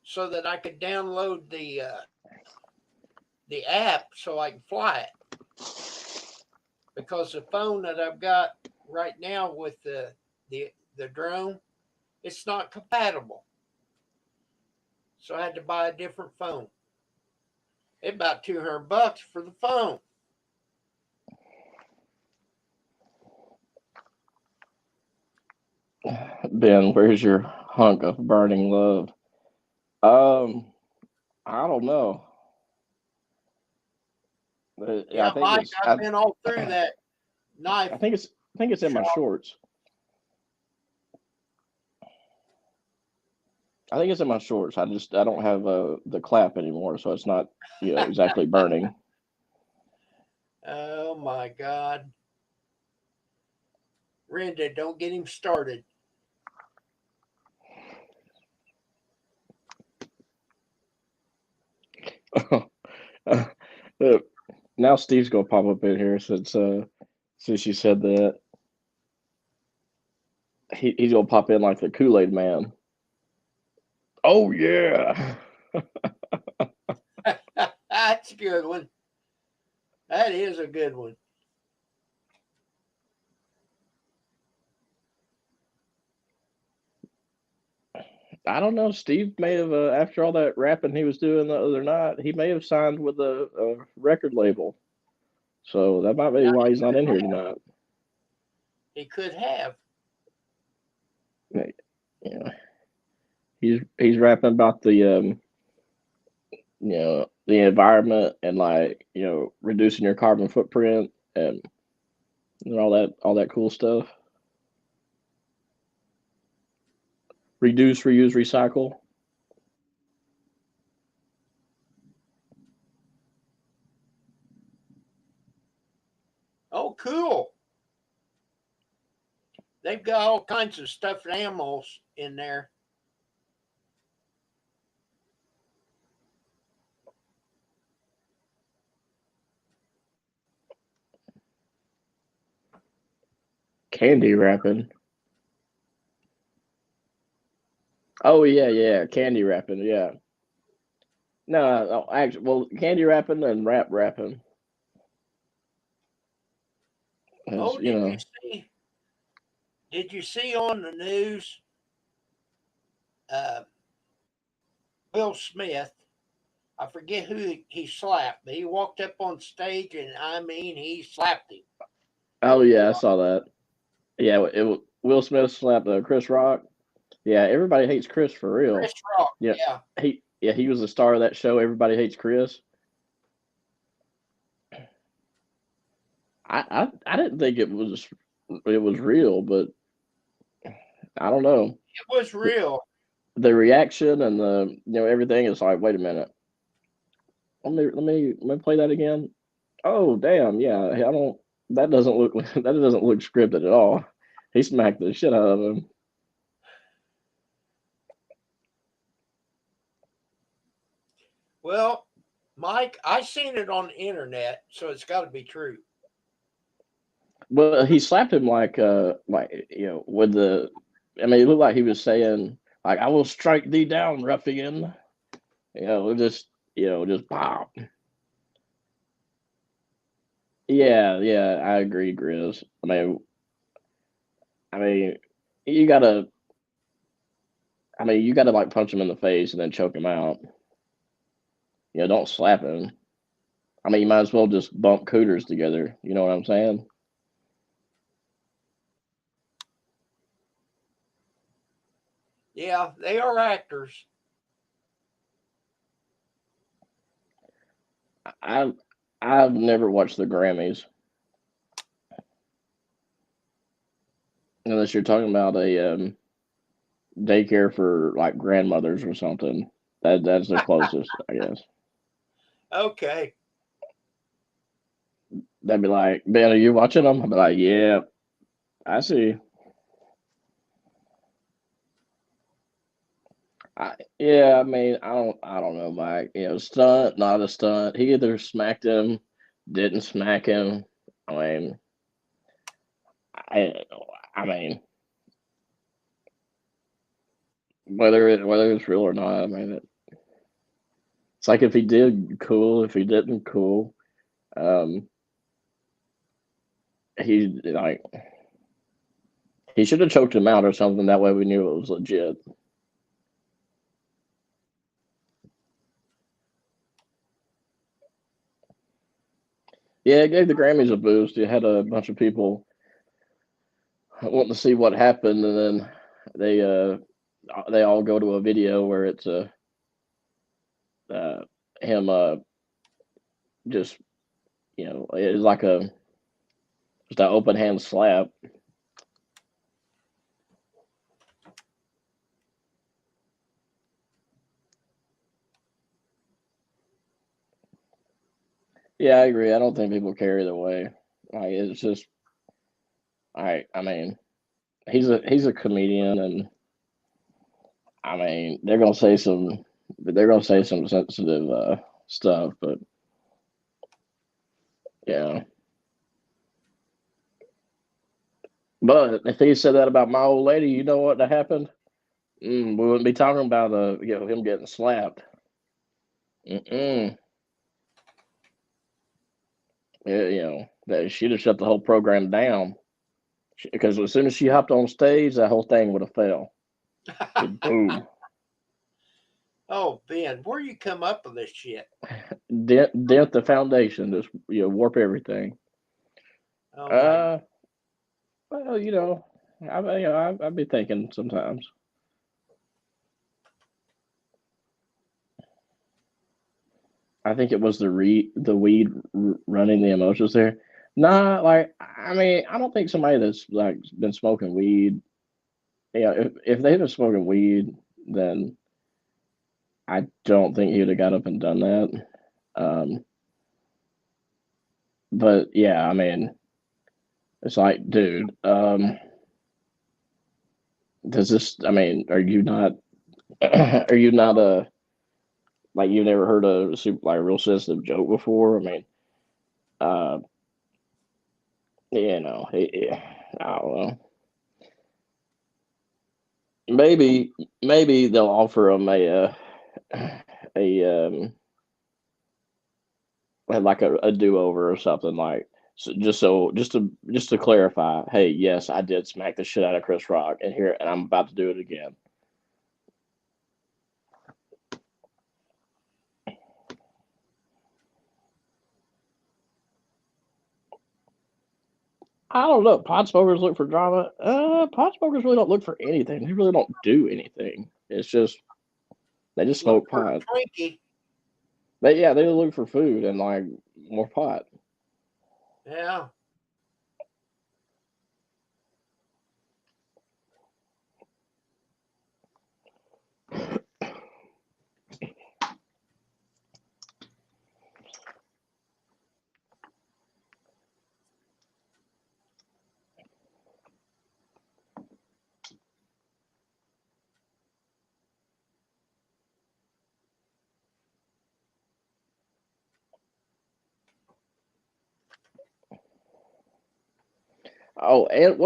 so that I could download the app so I can fly it. Because the phone that I've got right now with the drone, it's not compatible. So I had to buy a different phone. It's about $200 for the phone. Ben, where's your hunk of burning love? Um, I don't know. I Yeah, think Mike, it's I've been all through that knife I think it's in my shop. shorts. I think it's in my shorts. I don't have the clap anymore, so it's not exactly burning. Oh my God. Renda, don't get him started. Uh, now Steve's gonna pop up in here since you said that he's gonna pop in like the Kool-Aid man. Oh yeah. That's a good one. That is a good one. I don't know. Steve may have, after all that rapping he was doing the other night, he may have signed with a record label. So that might be Now, why he's not in here tonight. he could have. You know, he's rapping about the the environment and like reducing your carbon footprint and all that cool stuff. Reduce, reuse, recycle. Oh, cool. They've got all kinds of stuffed animals in there. Candy wrapping. Oh yeah, candy wrapping. Yeah. No, actually, well, candy wrapping and wrapping. Oh, You know. Did you see on the news uh, Will Smith? I forget who he slapped, but he walked up on stage and I mean he slapped him. Oh yeah, I saw that. Yeah, Will Smith slapped Chris Rock. Yeah, everybody hates Chris for real. Chris Rock, Yeah, yeah. he was the star of that show. Everybody hates Chris. I didn't think it was real, but I don't know. It was real. The reaction and the everything is like, wait a minute. Let me play that again. Oh damn, yeah. I don't. That doesn't look that doesn't look scripted at all. He smacked the shit out of him. Well, Mike, I seen it on the internet, so it's got to be true. Well, he slapped him like with the. I mean, it looked like he was saying like, "I will strike thee down, ruffian." Just pop. Yeah, I agree, Grizz. I mean, you gotta. I mean, you gotta like punch him in the face and then choke him out. Don't slap him. I mean, you might as well just bump cooters together. You know what I'm saying? Yeah, they are actors. I I've never watched the Grammys unless you're talking about a daycare for like grandmothers or something. That's the closest, I guess. Okay. They'd be like, "Ben, are you watching them?" I'd be like, "Yeah, I see." Yeah, I mean, I don't know, Mike. Stunt, not a stunt. He either smacked him, didn't smack him. I mean, I, I mean, whether it's real or not, I mean, it's like if he did, cool. If he didn't, cool. Um, he like he should have choked him out or something. That way we knew it was legit. Yeah, it gave the Grammys a boost. It had a bunch of people wanting to see what happened, and then they all go to a video where it's uh him just it's like a just an open hand slap. Yeah, I agree. I don't think people care either way. Like it's just I mean he's a comedian, and I mean they're gonna say some sensitive stuff, but yeah. But if he said that about my old lady, you know what happened? We wouldn't be talking about him getting slapped. Mm-mm. Yeah, that she'd have shut the whole program down because as soon as she hopped on stage, that whole thing would have fell. Boom. Oh, Ben, where you come up with this shit? Dent the foundation, just warp everything. Oh my! Uh, well, I've been thinking sometimes. I think it was the weed running the emotions there. Nah, like I mean, I don't think somebody that's like been smoking weed. If they've been smoking weed, then I don't think he would have got up and done that. Um, but yeah, I mean, it's like, dude, does this? I mean, are you not? Are you not a like you've never heard a super like real sensitive joke before? I mean, uh, I don't know. Maybe they'll offer him a like a do over or something like just to clarify. Hey, yes, I did smack the shit out of Chris Rock, and I'm about to do it again. I don't know. Pot smokers look for drama. Pot smokers really don't look for anything. They really don't do anything. It's just they just Look smoke for pot. Twinkie. They look for food and like more pot. Yeah. Oh, and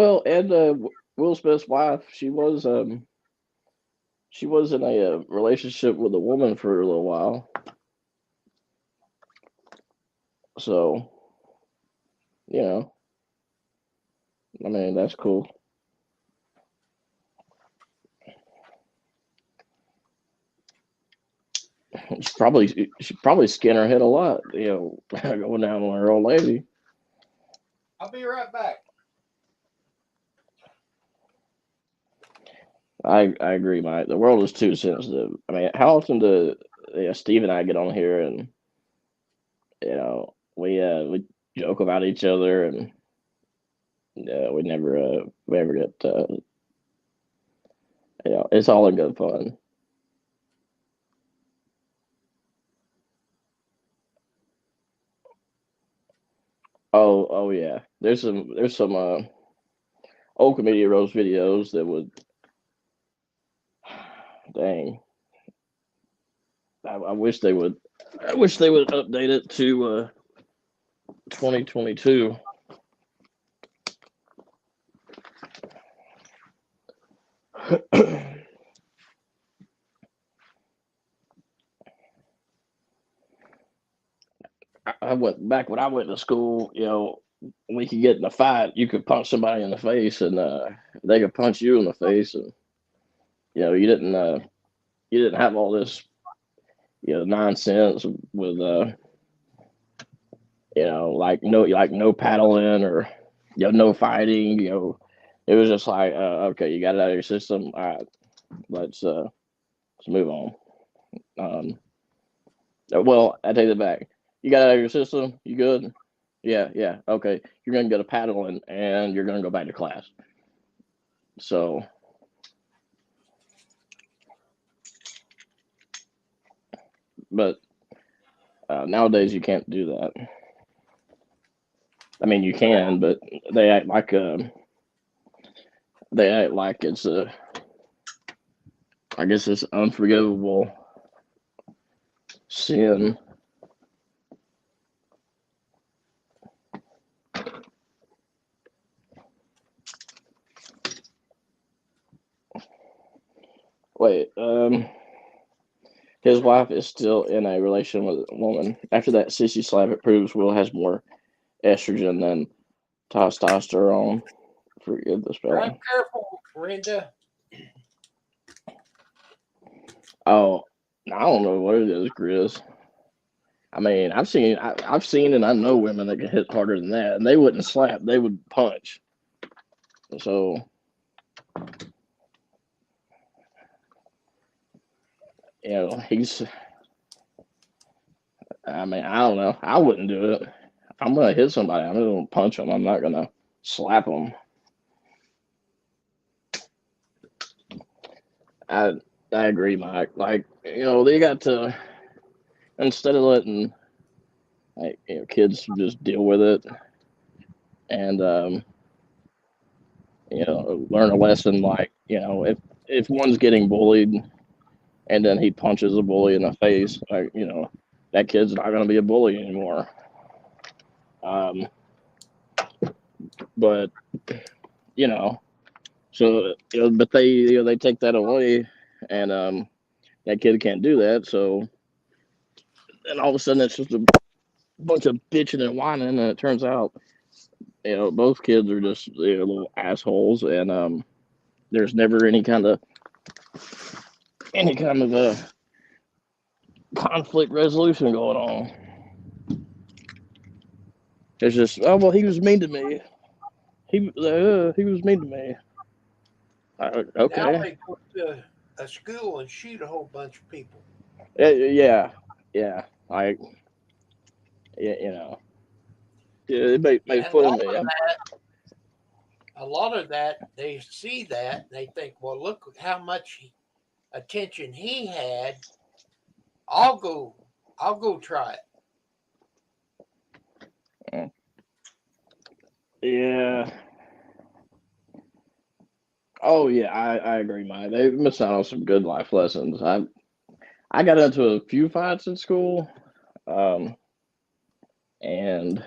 Will Smith's wife, she was in a relationship with a woman for a little while. So, you know, I mean, that's cool. She probably skin her head a lot, going down on her old lady. I'll be right back. I agree, Mike. The world is too sensitive. I mean, how often do Steve and I get on here and we joke about each other and we never get it's all in good fun. Oh yeah. There's some old comedian roast videos that would dang. I wish they would. I wish they would update it to 2022. I went back when I went to school. We could get in a fight. You could punch somebody in the face, and they could punch you in the face, and you didn't have all this nonsense with like no paddling or no fighting. It was just like okay, you got it out of your system. All right, let's move on. Um, well, I take it back. You got it out of your system. You good? Yeah, yeah. Okay, you're gonna get a paddling, and you're gonna go back to class. So, but nowadays you can't do that. I mean, you can, but they act like they act like it's I guess it's unforgivable sin. Wait, his wife is still in a relation with a woman. After that sissy slap, it proves Will has more estrogen than testosterone. Forgive the Drive spelling. careful, Brenda. Oh, I don't know what it is, Chris. I mean, I've seen, and I know women that can hit harder than that, and they wouldn't slap; they would punch. So, he's. I mean, I don't know. I wouldn't do it. If I'm gonna hit somebody, I'm gonna punch them. I'm not gonna slap them. I I agree, Mike. Like, they got to, instead of letting, like, kids just deal with it and learn a lesson. Like, if one's getting bullied and then he punches a bully in the face, like, that kid's not gonna be a bully anymore. Um, but you know, so but they take that away, and that kid can't do that. So then all of a sudden it's just a bunch of bitching and whining, and it turns out both kids are just little assholes, and there's never any kind of a conflict resolution going on. It's just, oh well, he was mean to me. He was mean to me. Now Okay. they go to a school and shoot a whole bunch of people. Yeah, yeah. Like, yeah, yeah, they make And fun of me. a lot of that, they see that and they think, well, look how much attention he had. I'll go, I'll go try it. Yeah. Oh yeah, I agree, Mike. They missed out on some good life lessons. I got into a few fights in school, um, and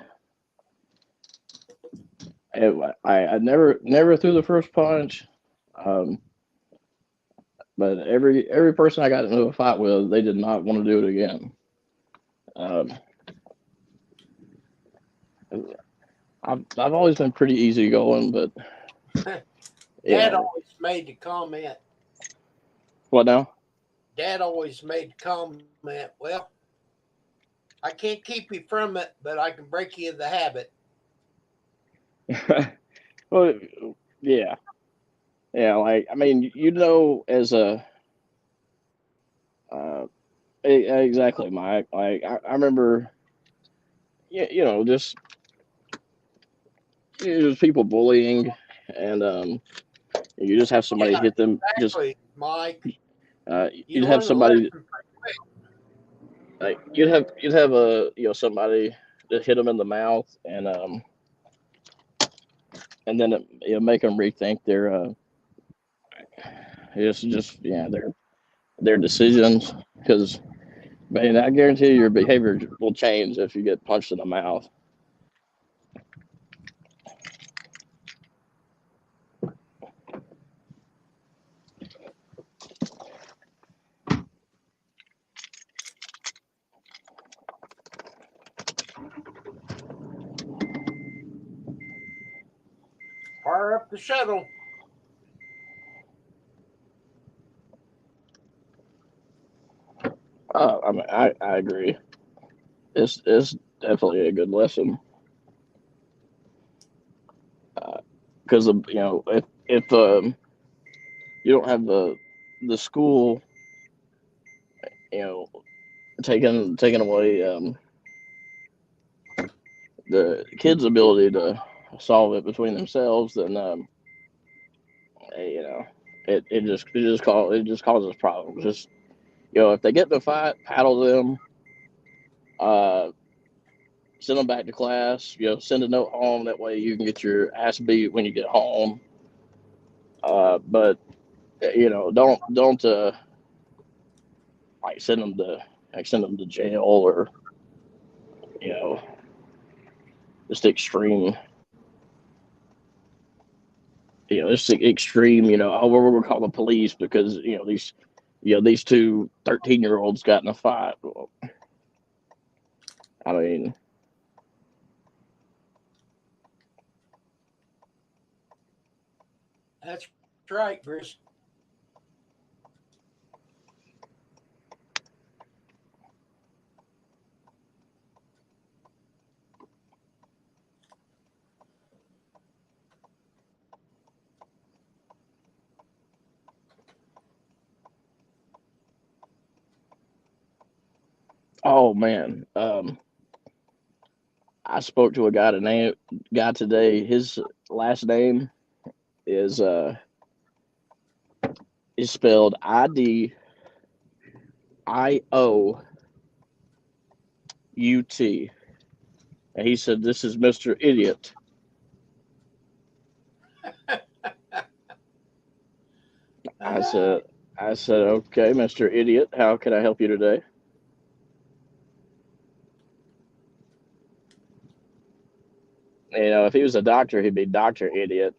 I never threw the first punch. Um, but every person I got into a fight with, they did not want to do it again. Um, I've always been pretty easygoing, but you Dad know always made the comment. what now? Dad always made the comment. Well, I can't keep you from it, but I can break you of the habit. Well, yeah, yeah. Like, I mean, as a uh, exactly, Mike. Like, I remember, just just people bullying, and you just have somebody Yeah, hit them. Just exactly, Mike. you'd You have learn a somebody lesson pretty quick. like you'd have a somebody that hit them in the mouth, and then make them rethink their decisions, because man, I guarantee your behavior will change if you get punched in the mouth. Fire up the shuttle. I mean, I agree. It's definitely a good lesson, because if you don't have the school, you know taking away the kids' ability to solve it between themselves, then you know it just causes problems. Just if they get in a fight, paddle them, uh, send them back to class. Send a note home. That way you can get your ass beat when you get home. But don't like send them to jail, or you know just extreme. This extreme. Oh, we're gonna call the police because these two 13-year-olds got in a fight. Well, I mean, That's right, Bruce. Oh man, I spoke to a guy today. His last name is is spelled Idiout, and he said, "This is Mister Idiot." I Ah, said, "I said, okay, Mister Idiot, how can I help you today?" You know, if he was a doctor, he'd be Doctor Idiot.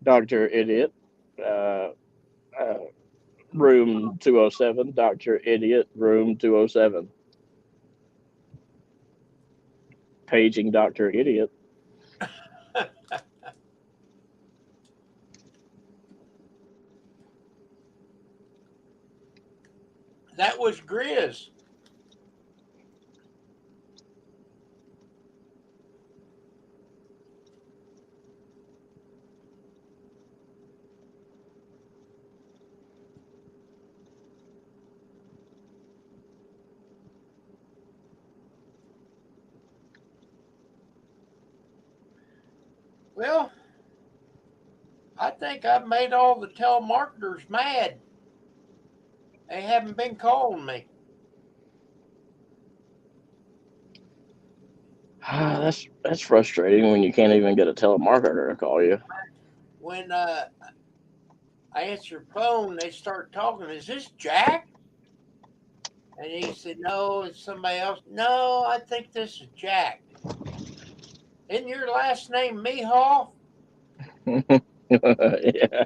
Doctor Idiot. Uh, uh, room 207. Doctor Idiot. Room 207. Paging Doctor Idiot. that was Grizz. Well, I think I've made all the telemarketers mad. They haven't been calling me. That's frustrating when you can't even get a telemarketer to call you. When I answer the phone, they start talking. Is this Jack? And he said, no, it's somebody else. No, I think this is Jack. Isn't your last name Mehoff? Yeah.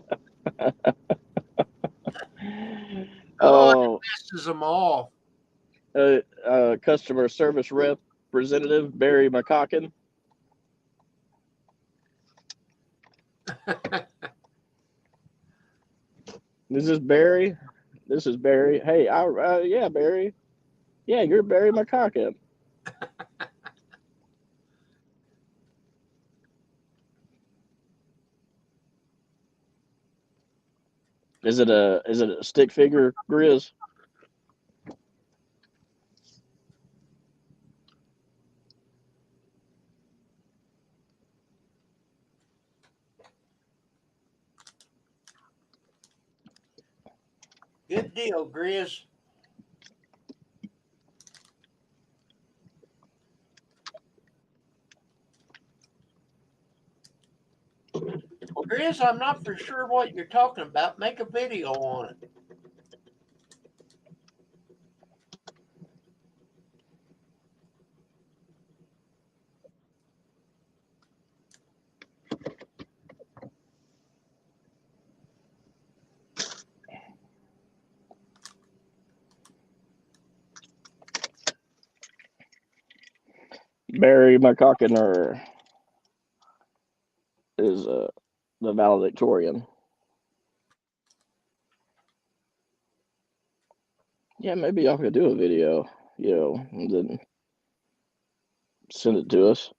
Oh, it Oh, pisses them off. customer service representative Barry McCocken. This is Barry. This is Barry. Hey, yeah, Barry. Yeah, you're Barry McCocken. Is it a stick figure, Grizz? Good deal, Grizz. Well, Grizz, I'm not for sure what you're talking about. Make a video on it. Barry McCocken or is the valedictorian. Yeah, maybe y'all could do a video, and then send it to us.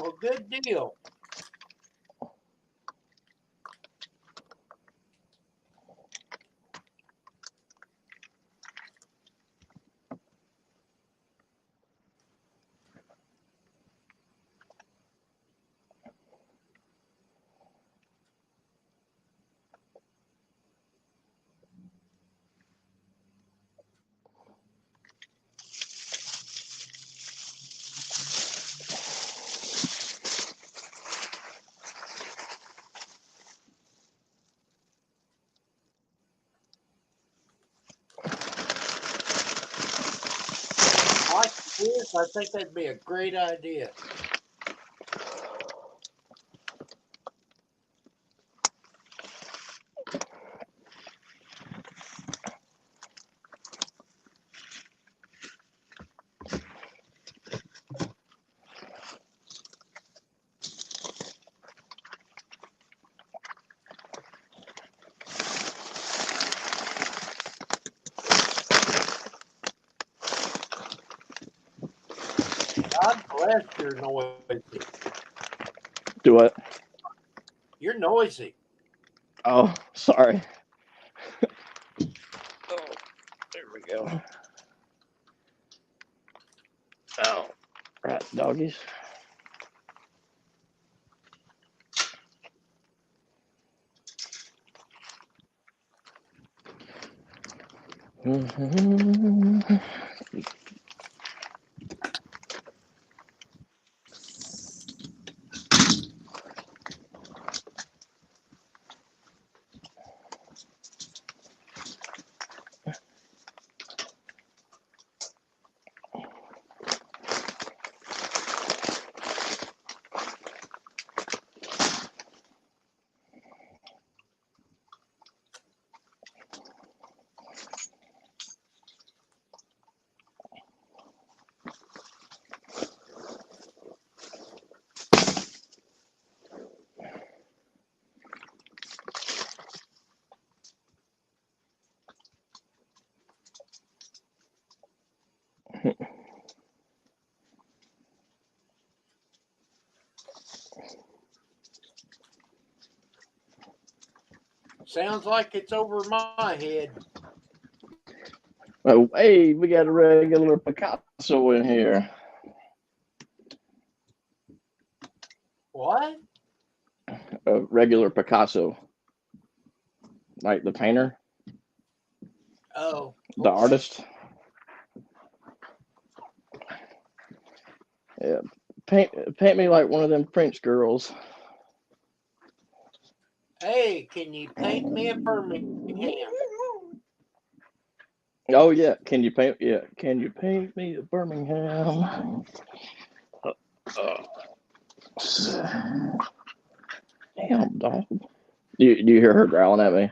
Well, good deal. Yes, I think that'd be a great idea. God bless you're noisy. Do what? You're noisy. Oh, sorry. Oh, there we go. Oh, right, doggies. Sounds like it's over my head. Oh, hey, we got a regular Picasso in here. What? A regular Picasso, like the painter, Oh, the okay. artist. Yeah, paint me like one of them French girls. Hey, can you paint me a Birmingham? Oh yeah, can you paint? Yeah, can you paint me a Birmingham? Uh, damn dog. Do you hear her growling at me?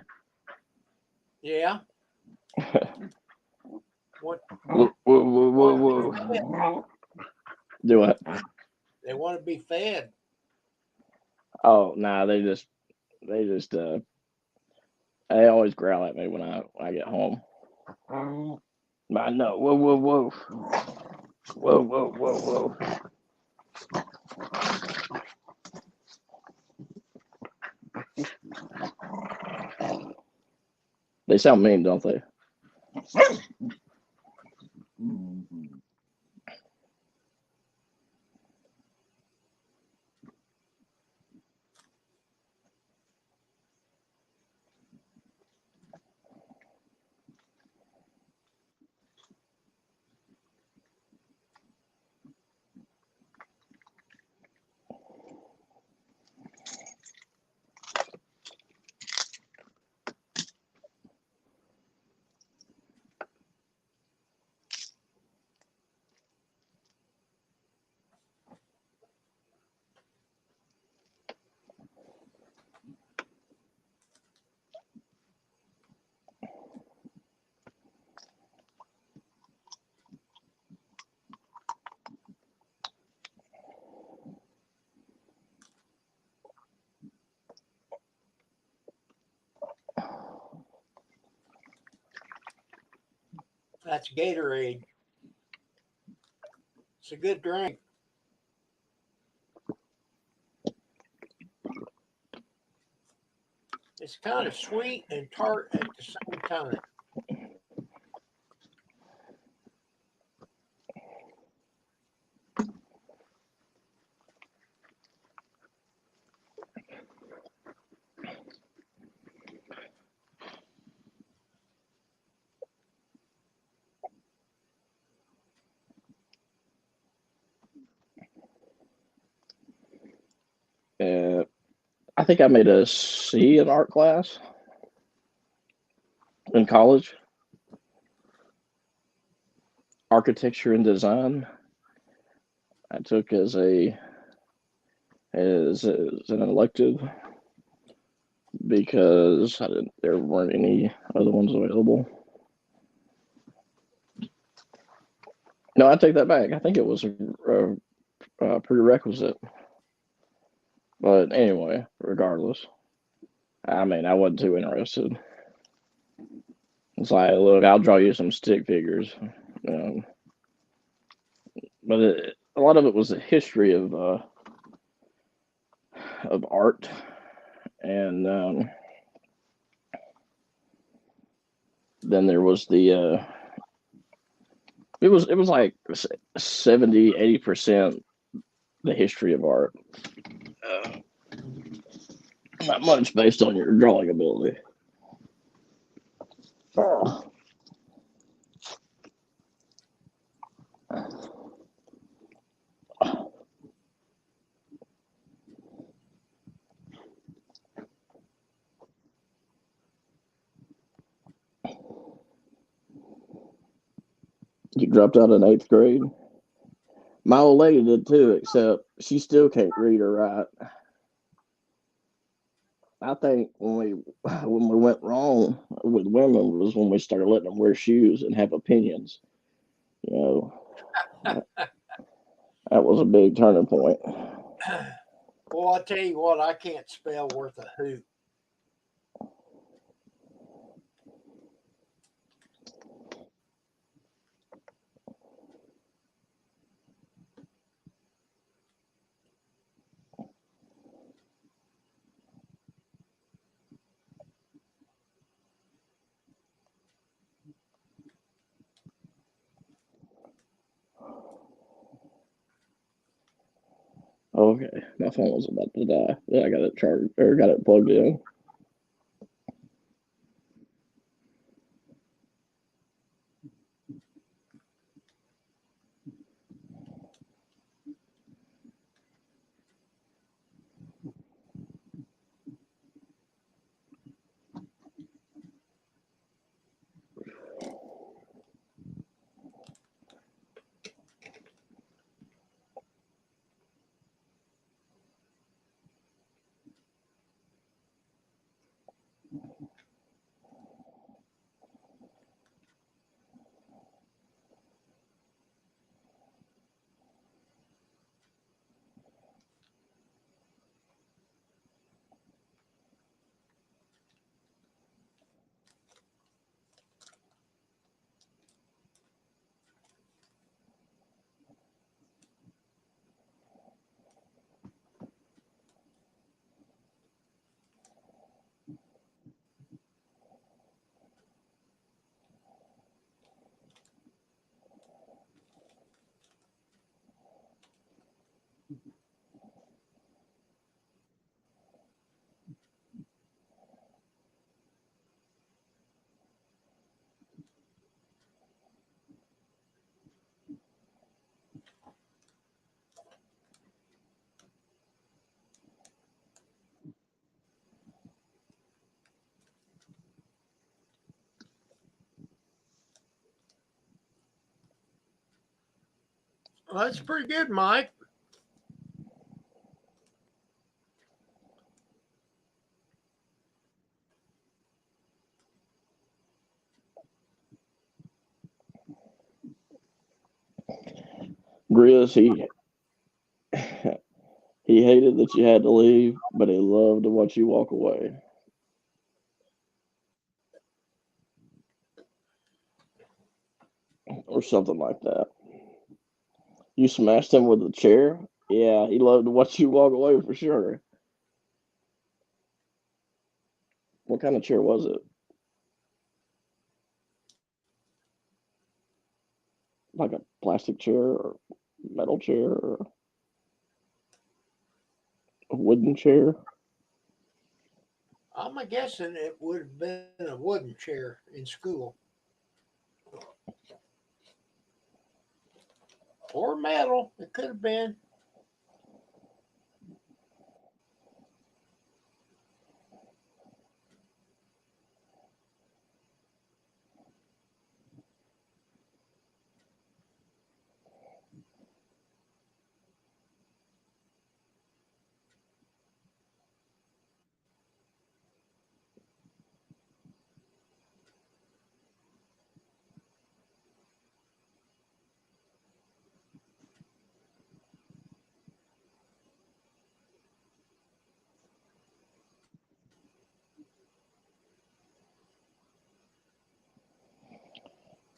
Yeah. What? Whoa, whoa, whoa, whoa, Want to be fed? whoa. Do what? They want to be fed. Oh nah, they just they always growl at me when I get home. I know. Whoa, whoa, whoa, whoa, whoa, whoa, whoa. They sound mean, don't they? That's Gatorade. It's a good drink. It's kind of sweet and tart at the same time. Uh, I think I made a C in art class in college. architecture and design. I took as an elective because there weren't any other ones available. No, I take that back. I think it was a prerequisite. But anyway, regardless, I mean, I wasn't too interested. It's like, look, I'll draw you some stick figures. Um, but a lot of it was the history of art, and then there was it was like 70-80% the history of art. Uh, Not much based on your drawing ability. Oh. You dropped out in 8th grade. My old lady did too, except she still can't read or write. I think when we went wrong with women was when we started letting them wear shoes and have opinions. You know, that was a big turning point. Well, I tell you what, I can't spell worth a hoot. Okay, my phone was about to die. Yeah, I got it charged or got it plugged in. Well, that's pretty good, Mike. Grizz, he hated that you had to leave, but he loved to watch you walk away, or something like that. You smashed him with a chair. Yeah, he loved to watch you walk away for sure. What kind of chair was it? Like a plastic chair or metal chair or a wooden chair? I'm guessing it would have been a wooden chair in school or metal. It could have been.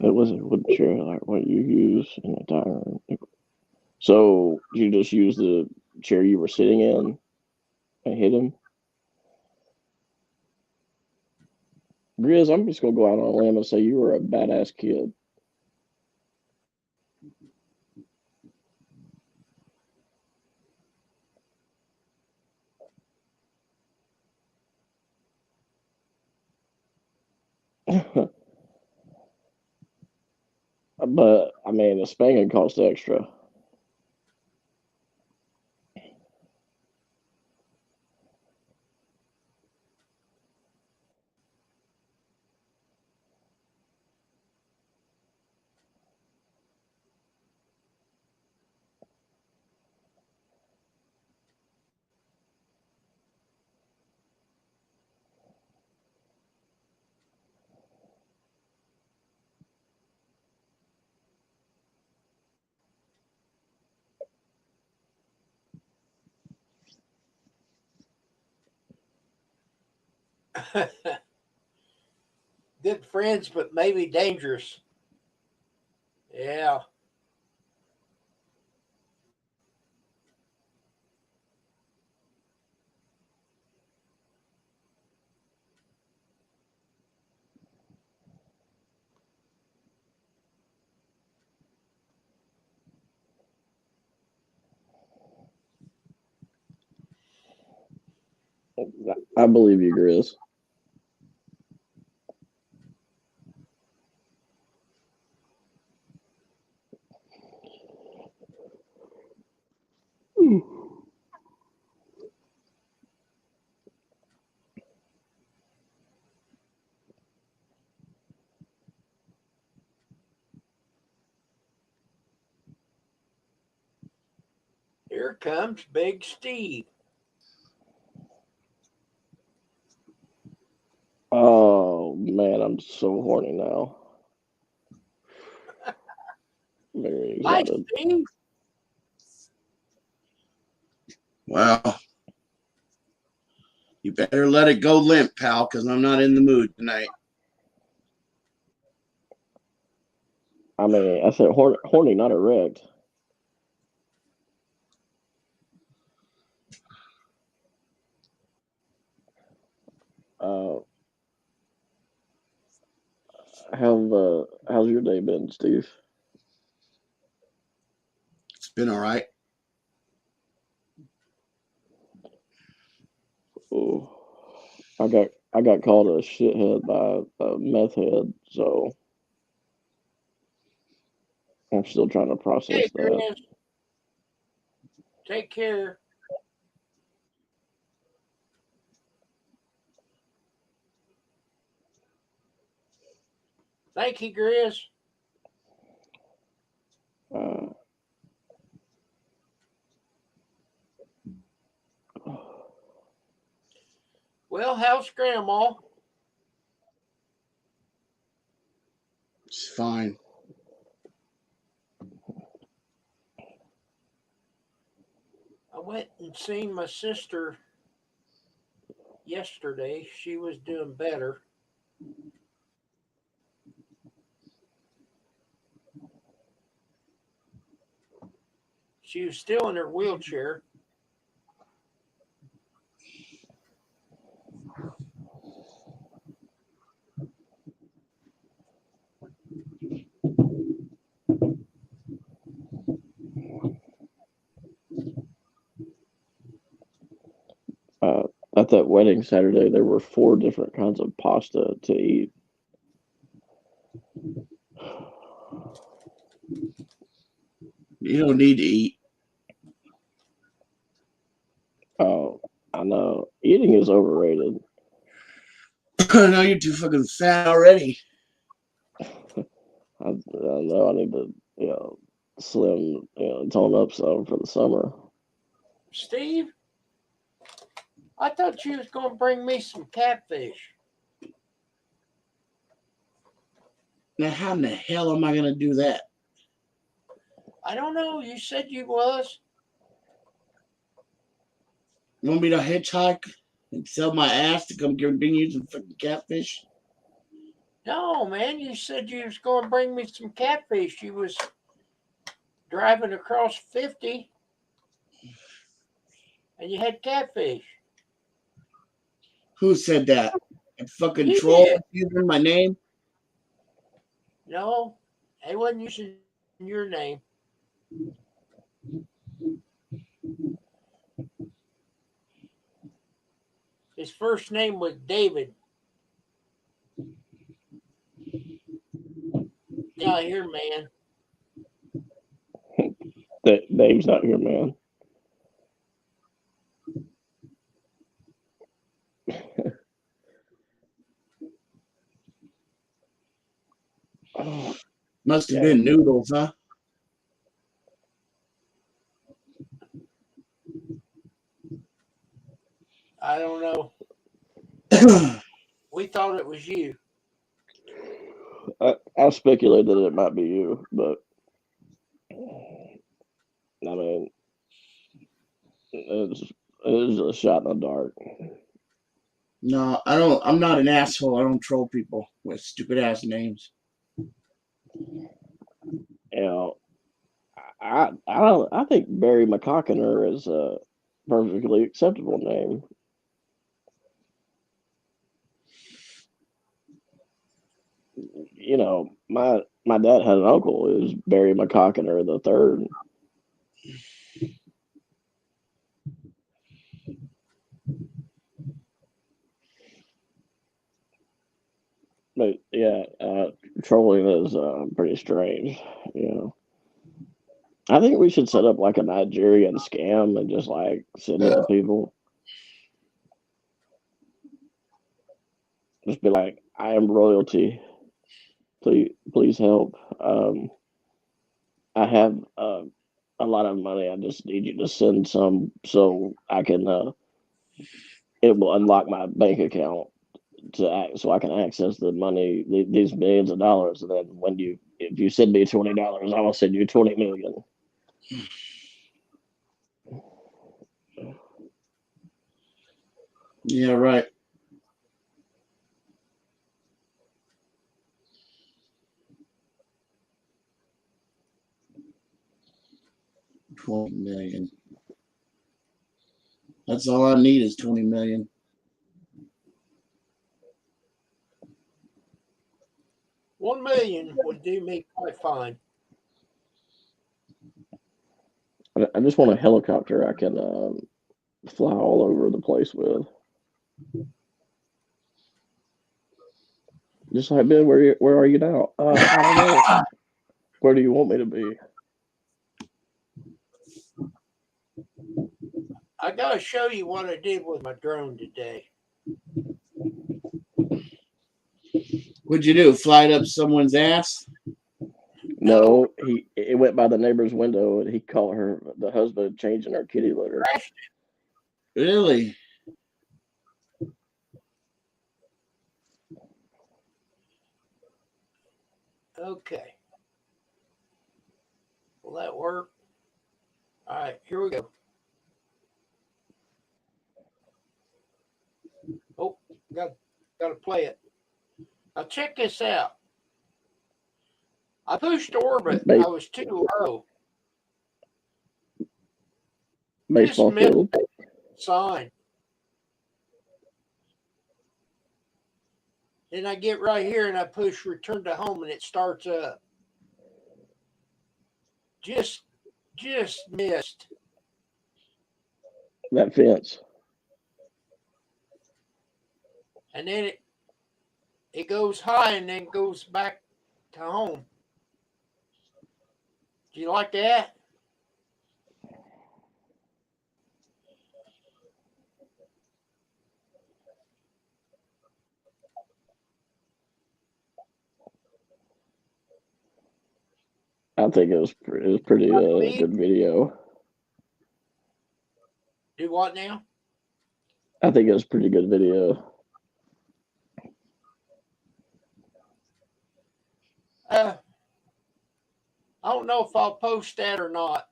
It was a wooden chair, like what you use in the dining room. So you just use the chair you were sitting in and hit him? Grizz, I'm just gonna go out on a limb and say you were a badass kid. But I mean, the spanking cost extra. Good friends, but maybe dangerous. Yeah. I believe you, Grizz. Here comes Big Steve. Oh man, I'm so horny now. Very Hi, excited. Steve. Well, you better let it go limp, pal, because I'm not in the mood tonight. I mean, I said horny, not erect. Uh, how's your day been, Steve? It's been all right. Ooh, I got called a shithead by a meth head, so I'm still trying to Hey, process that. Chris. Take care. Thank you, Grizz. Uh, Well, how's Grandma? It's fine. I went and seen my sister yesterday. She was doing better. She was still in her wheelchair. uh, at that wedding Saturday, there were 4 different kinds of pasta to eat. You don't need to eat. Oh, I know. Eating is overrated. I know you're too fucking fat already. I know I need to, slim, tone up some for the summer. Steve, I thought you was going to bring me some catfish. Now, how in the hell am I going to do that? I don't know. You said you was. You want me to hitchhike and sell my ass to come bring you some fucking catfish? No, man, you said you was going to bring me some catfish. You was driving across 50 and you had catfish. Who said that? A fucking He troll did. using my name? No, he wasn't using your name. His first name was David. Yeah, here, man. Dave's not here, man. Oh, Must have yeah. been noodles, huh? I don't know. We thought it was you. I speculated that it might be you, but I mean, it was a shot in the dark. No, I don't. I'm not an asshole. I don't troll people with stupid ass names. You know, I think Barry McCockiner is a perfectly acceptable name. You know, my dad had an uncle who was Barry McCockiner the third. But yeah, trolling is pretty strange. You know, I think we should set up like a Nigerian scam and just like send it to people. Just be like, I am royalty. Please help. I have a lot of money. I just need you to send some so I can. It will unlock my bank account so I can access the money, these millions of dollars. And then if you send me $20, I will send you 20 million. Yeah, right. $20 million. That's all I need is 20 million. $1 million would do me quite fine. I just want a helicopter I can fly all over the place with. Just like Ben, where are you now? I don't know. Where do you want me to be? I gotta show you what I did with my drone today. What'd you do? Fly it up someone's ass? No, it went by the neighbor's window and he caught the husband changing her kitty litter. Really? Okay. Will that work? All right, here we go. Oh, gotta play it. Now check this out. I pushed orbit. I was too low. Baseball field. Sign. Then I get right here and I push return to home and it starts up. Just missed. That fence. And then it goes high and then goes back to home. Do you like that? I think it was pretty good video. Do what now? I think it was pretty good video. I don't know if I'll post that or not.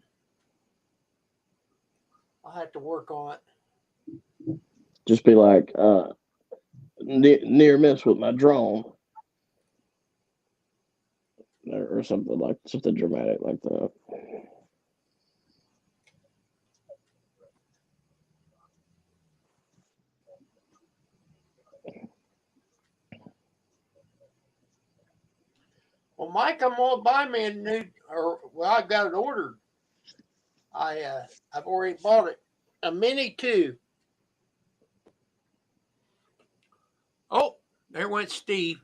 I'll have to work on it. Just be like near miss with my drone. or something dramatic like that. Well, Mike, I'm gonna buy me a new, I've got it ordered. I've already bought it, a Mini 2. Oh, there went Steve.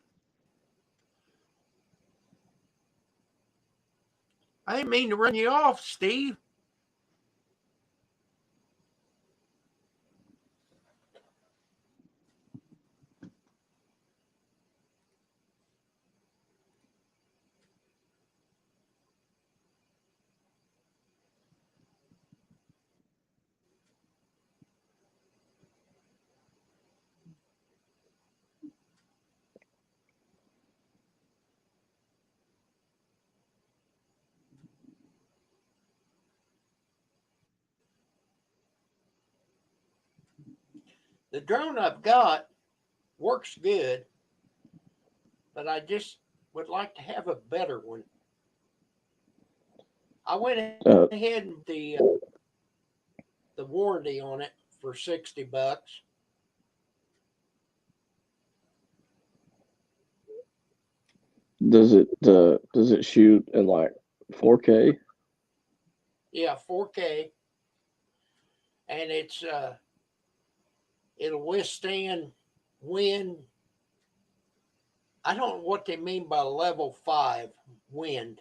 I didn't mean to run you off, Steve. The drone I've got works good, but I just would like to have a better one. I went ahead and the warranty on it for $60. Does it shoot in like 4K? Yeah, 4K, and it'll withstand wind. I don't know what they mean by level 5 wind.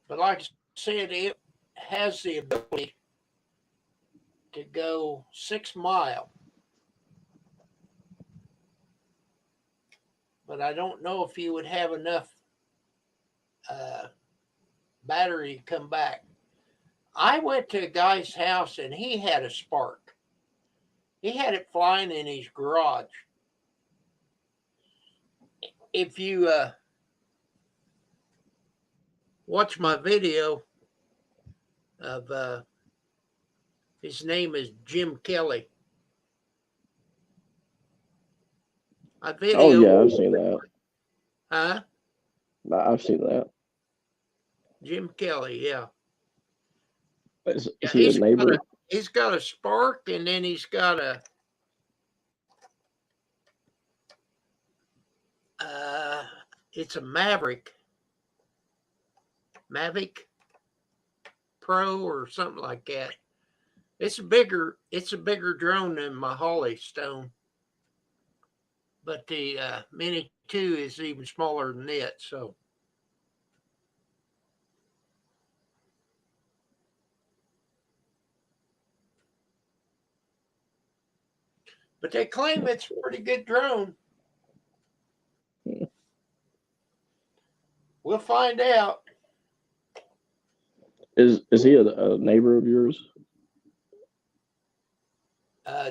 But like I said, it has the ability to go 6 miles. But I don't know if you would have enough battery to come back. I went to a guy's house and he had a Spark. He had it flying in his garage. If you watch my video of his name is Jim Kelly. Oh yeah, I've seen that. Huh? I've seen that. Jim Kelly, yeah. Is he a neighbor? He's got a Spark, and then he's got a it's a Mavic Pro or something like that. It's a bigger drone than my Holly Stone, but the Mini 2 is even smaller than it. So, but they claim it's a pretty good drone. We'll find out. Is he a neighbor of yours?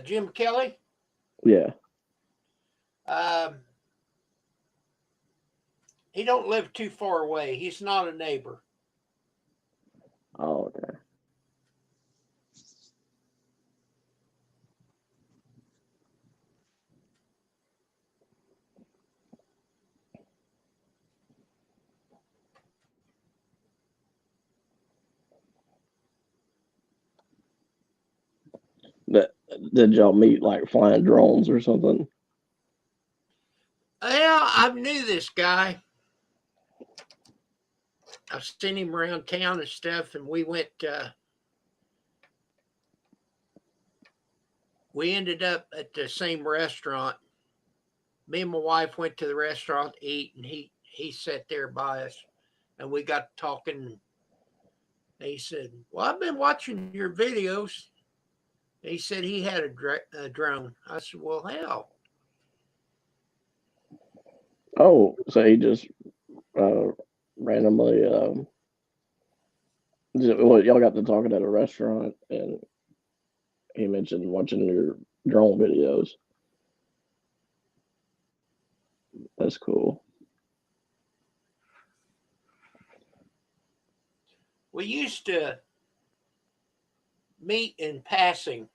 Jim Kelly? Yeah. He don't live too far away. He's not a neighbor. Oh, okay. Did y'all meet like flying drones or something? Well, I knew this guy. I've seen him around town and stuff, and we went. We ended up at the same restaurant. Me and my wife went to the restaurant to eat, and he sat there by us, and we got talking. And he said, "Well, I've been watching your videos." And he said he had a drone. I said, "Well, hell." Oh, so he just randomly well, y'all got to talking at a restaurant, and he mentioned watching your drone videos. That's cool. We used to meet in passing,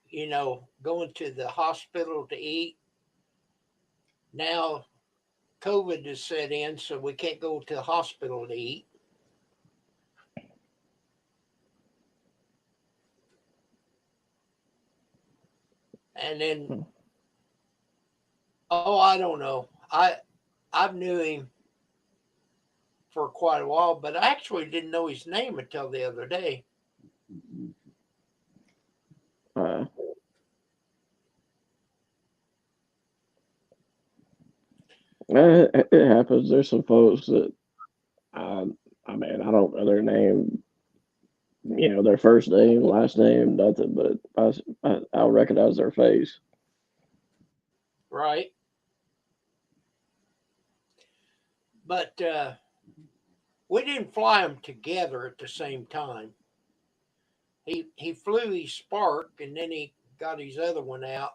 going to the hospital to eat. Now COVID has set in, so we can't go to the hospital to eat. And then, oh, I don't know. I've knew him for quite a while, but I actually didn't know his name until the other day. It happens. There's some folks that I mean, I don't know their name, their first name, last name, nothing, but I'll recognize their face. Right. But we didn't fly them together at the same time. He flew his Spark, and then he got his other one out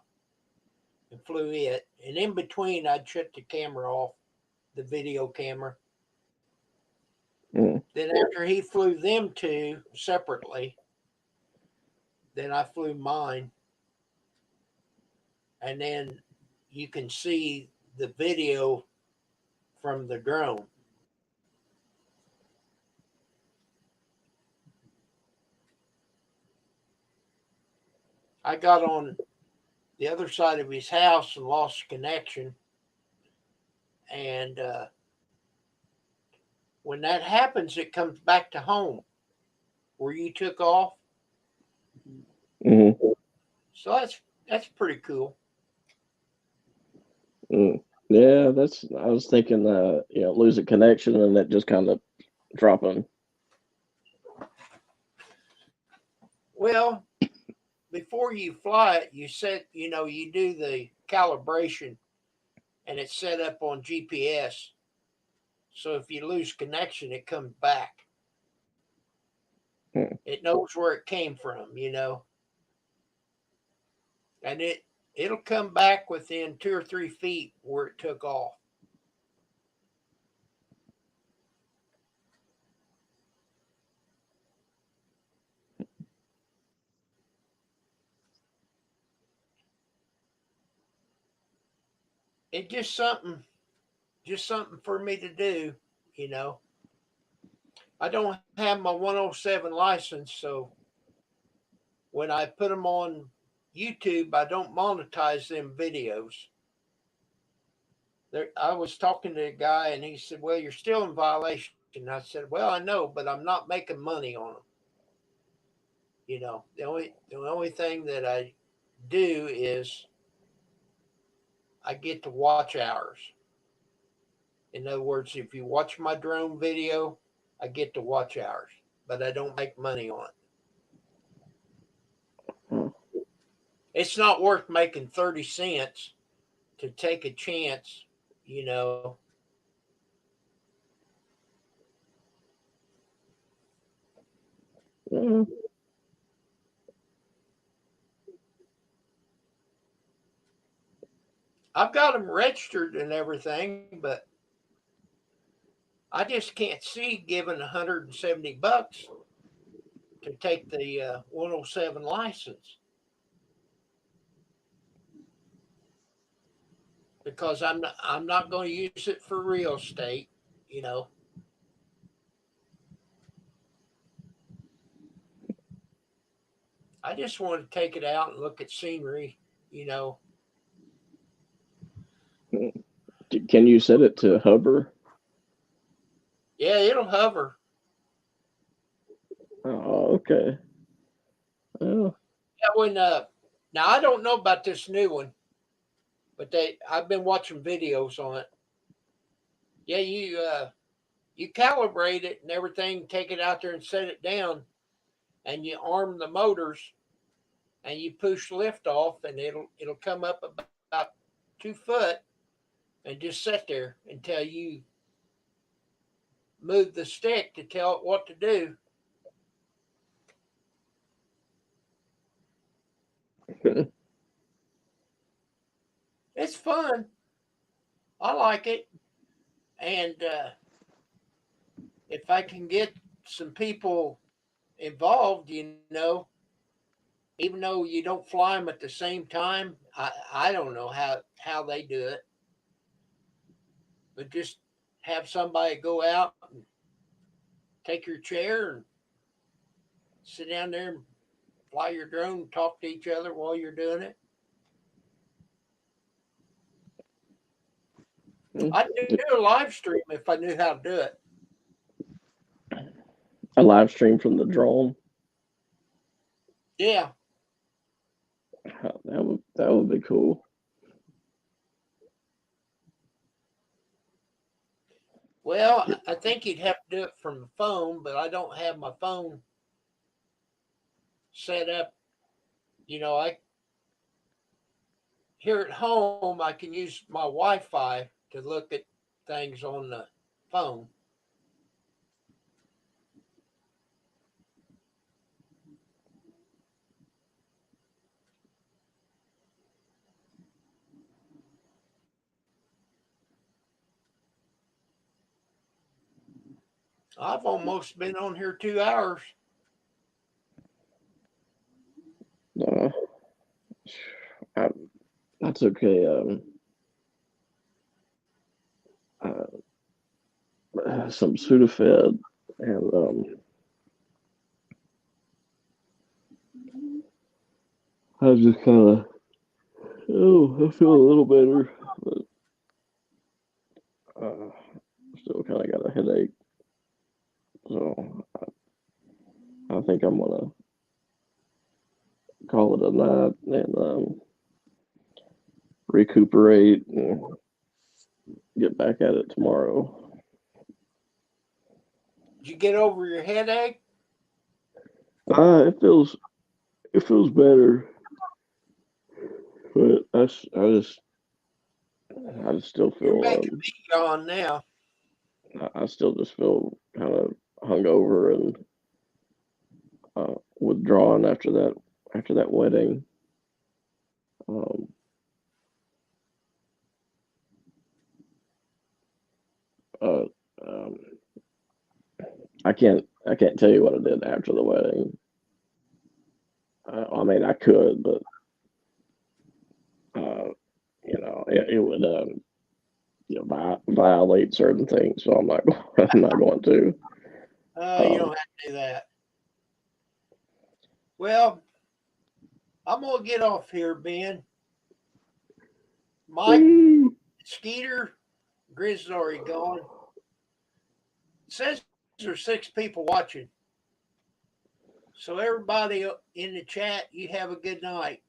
and flew it. And in between, I'd shut the camera off, the video camera. Mm. Then after he flew them two separately, then I flew mine. And then you can see the video from the drone. I got on the other side of his house and lost connection. And when that happens, it comes back to home where you took off. Mm-hmm. So that's pretty cool. Mm. Yeah, I was thinking, losing connection and it just kind of dropping. Well, before you fly it, you set, you do the calibration and it's set up on GPS. So if you lose connection, it comes back. It knows where it came from, and it'll come back within 2 or 3 feet where it took off. It's just something for me to do, I don't have my 107 license, so when I put them on YouTube, I don't monetize them videos. I was talking to a guy and he said, "Well, you're still in violation." I said, "Well, I know, but I'm not making money on them. The only thing that I do is I get the watch hours. In other words, if you watch my drone video, I get the watch hours, but I don't make money on it. It's not worth making 30 cents to take a chance, Mm. I've got them registered and everything, but I just can't see giving $170 to take the 107 license because I'm not going to use it for real estate, you know. I just want to take it out and look at scenery. Can you set it to hover? Yeah, it'll hover. Oh, okay. Oh. Yeah, now I don't know about this new one, but I've been watching videos on it. Yeah, you calibrate it and everything, take it out there and set it down, and you arm the motors and you push lift off, and it'll come up about 2 foot and just sit there until you move the stick to tell it what to do. It's fun. I like it, and if I can get some people involved, even though you don't fly them at the same time. I don't know how they do it, but just have somebody go out and take your chair and sit down there and fly your drone and talk to each other while you're doing it. I'd do a live stream if I knew how to do it. A live stream from the drone. Yeah. That would be cool. Well, I think you'd have to do it from the phone, but I don't have my phone set up. I here at home I can use my Wi-Fi to look at things on the phone. I've almost been on here 2 hours. That's okay. Some Sudafed and I just kind of I feel a little better, but still kind of got a headache. So I think I'm gonna call it a night and recuperate and get back at it tomorrow. Did you get over your headache? It feels better, but I just still You're feel making me yawn now. I still just feel kind of hungover and withdrawn after that wedding. Uh, um, I can't tell you what I did after the wedding. I mean, I could, but it would violate certain things, so I'm not going to. You don't have to do that. Well, I'm gonna get off here, Ben. Mike, Skeeter, Grizz already gone. It says there's 6 people watching. So everybody in the chat, you have a good night.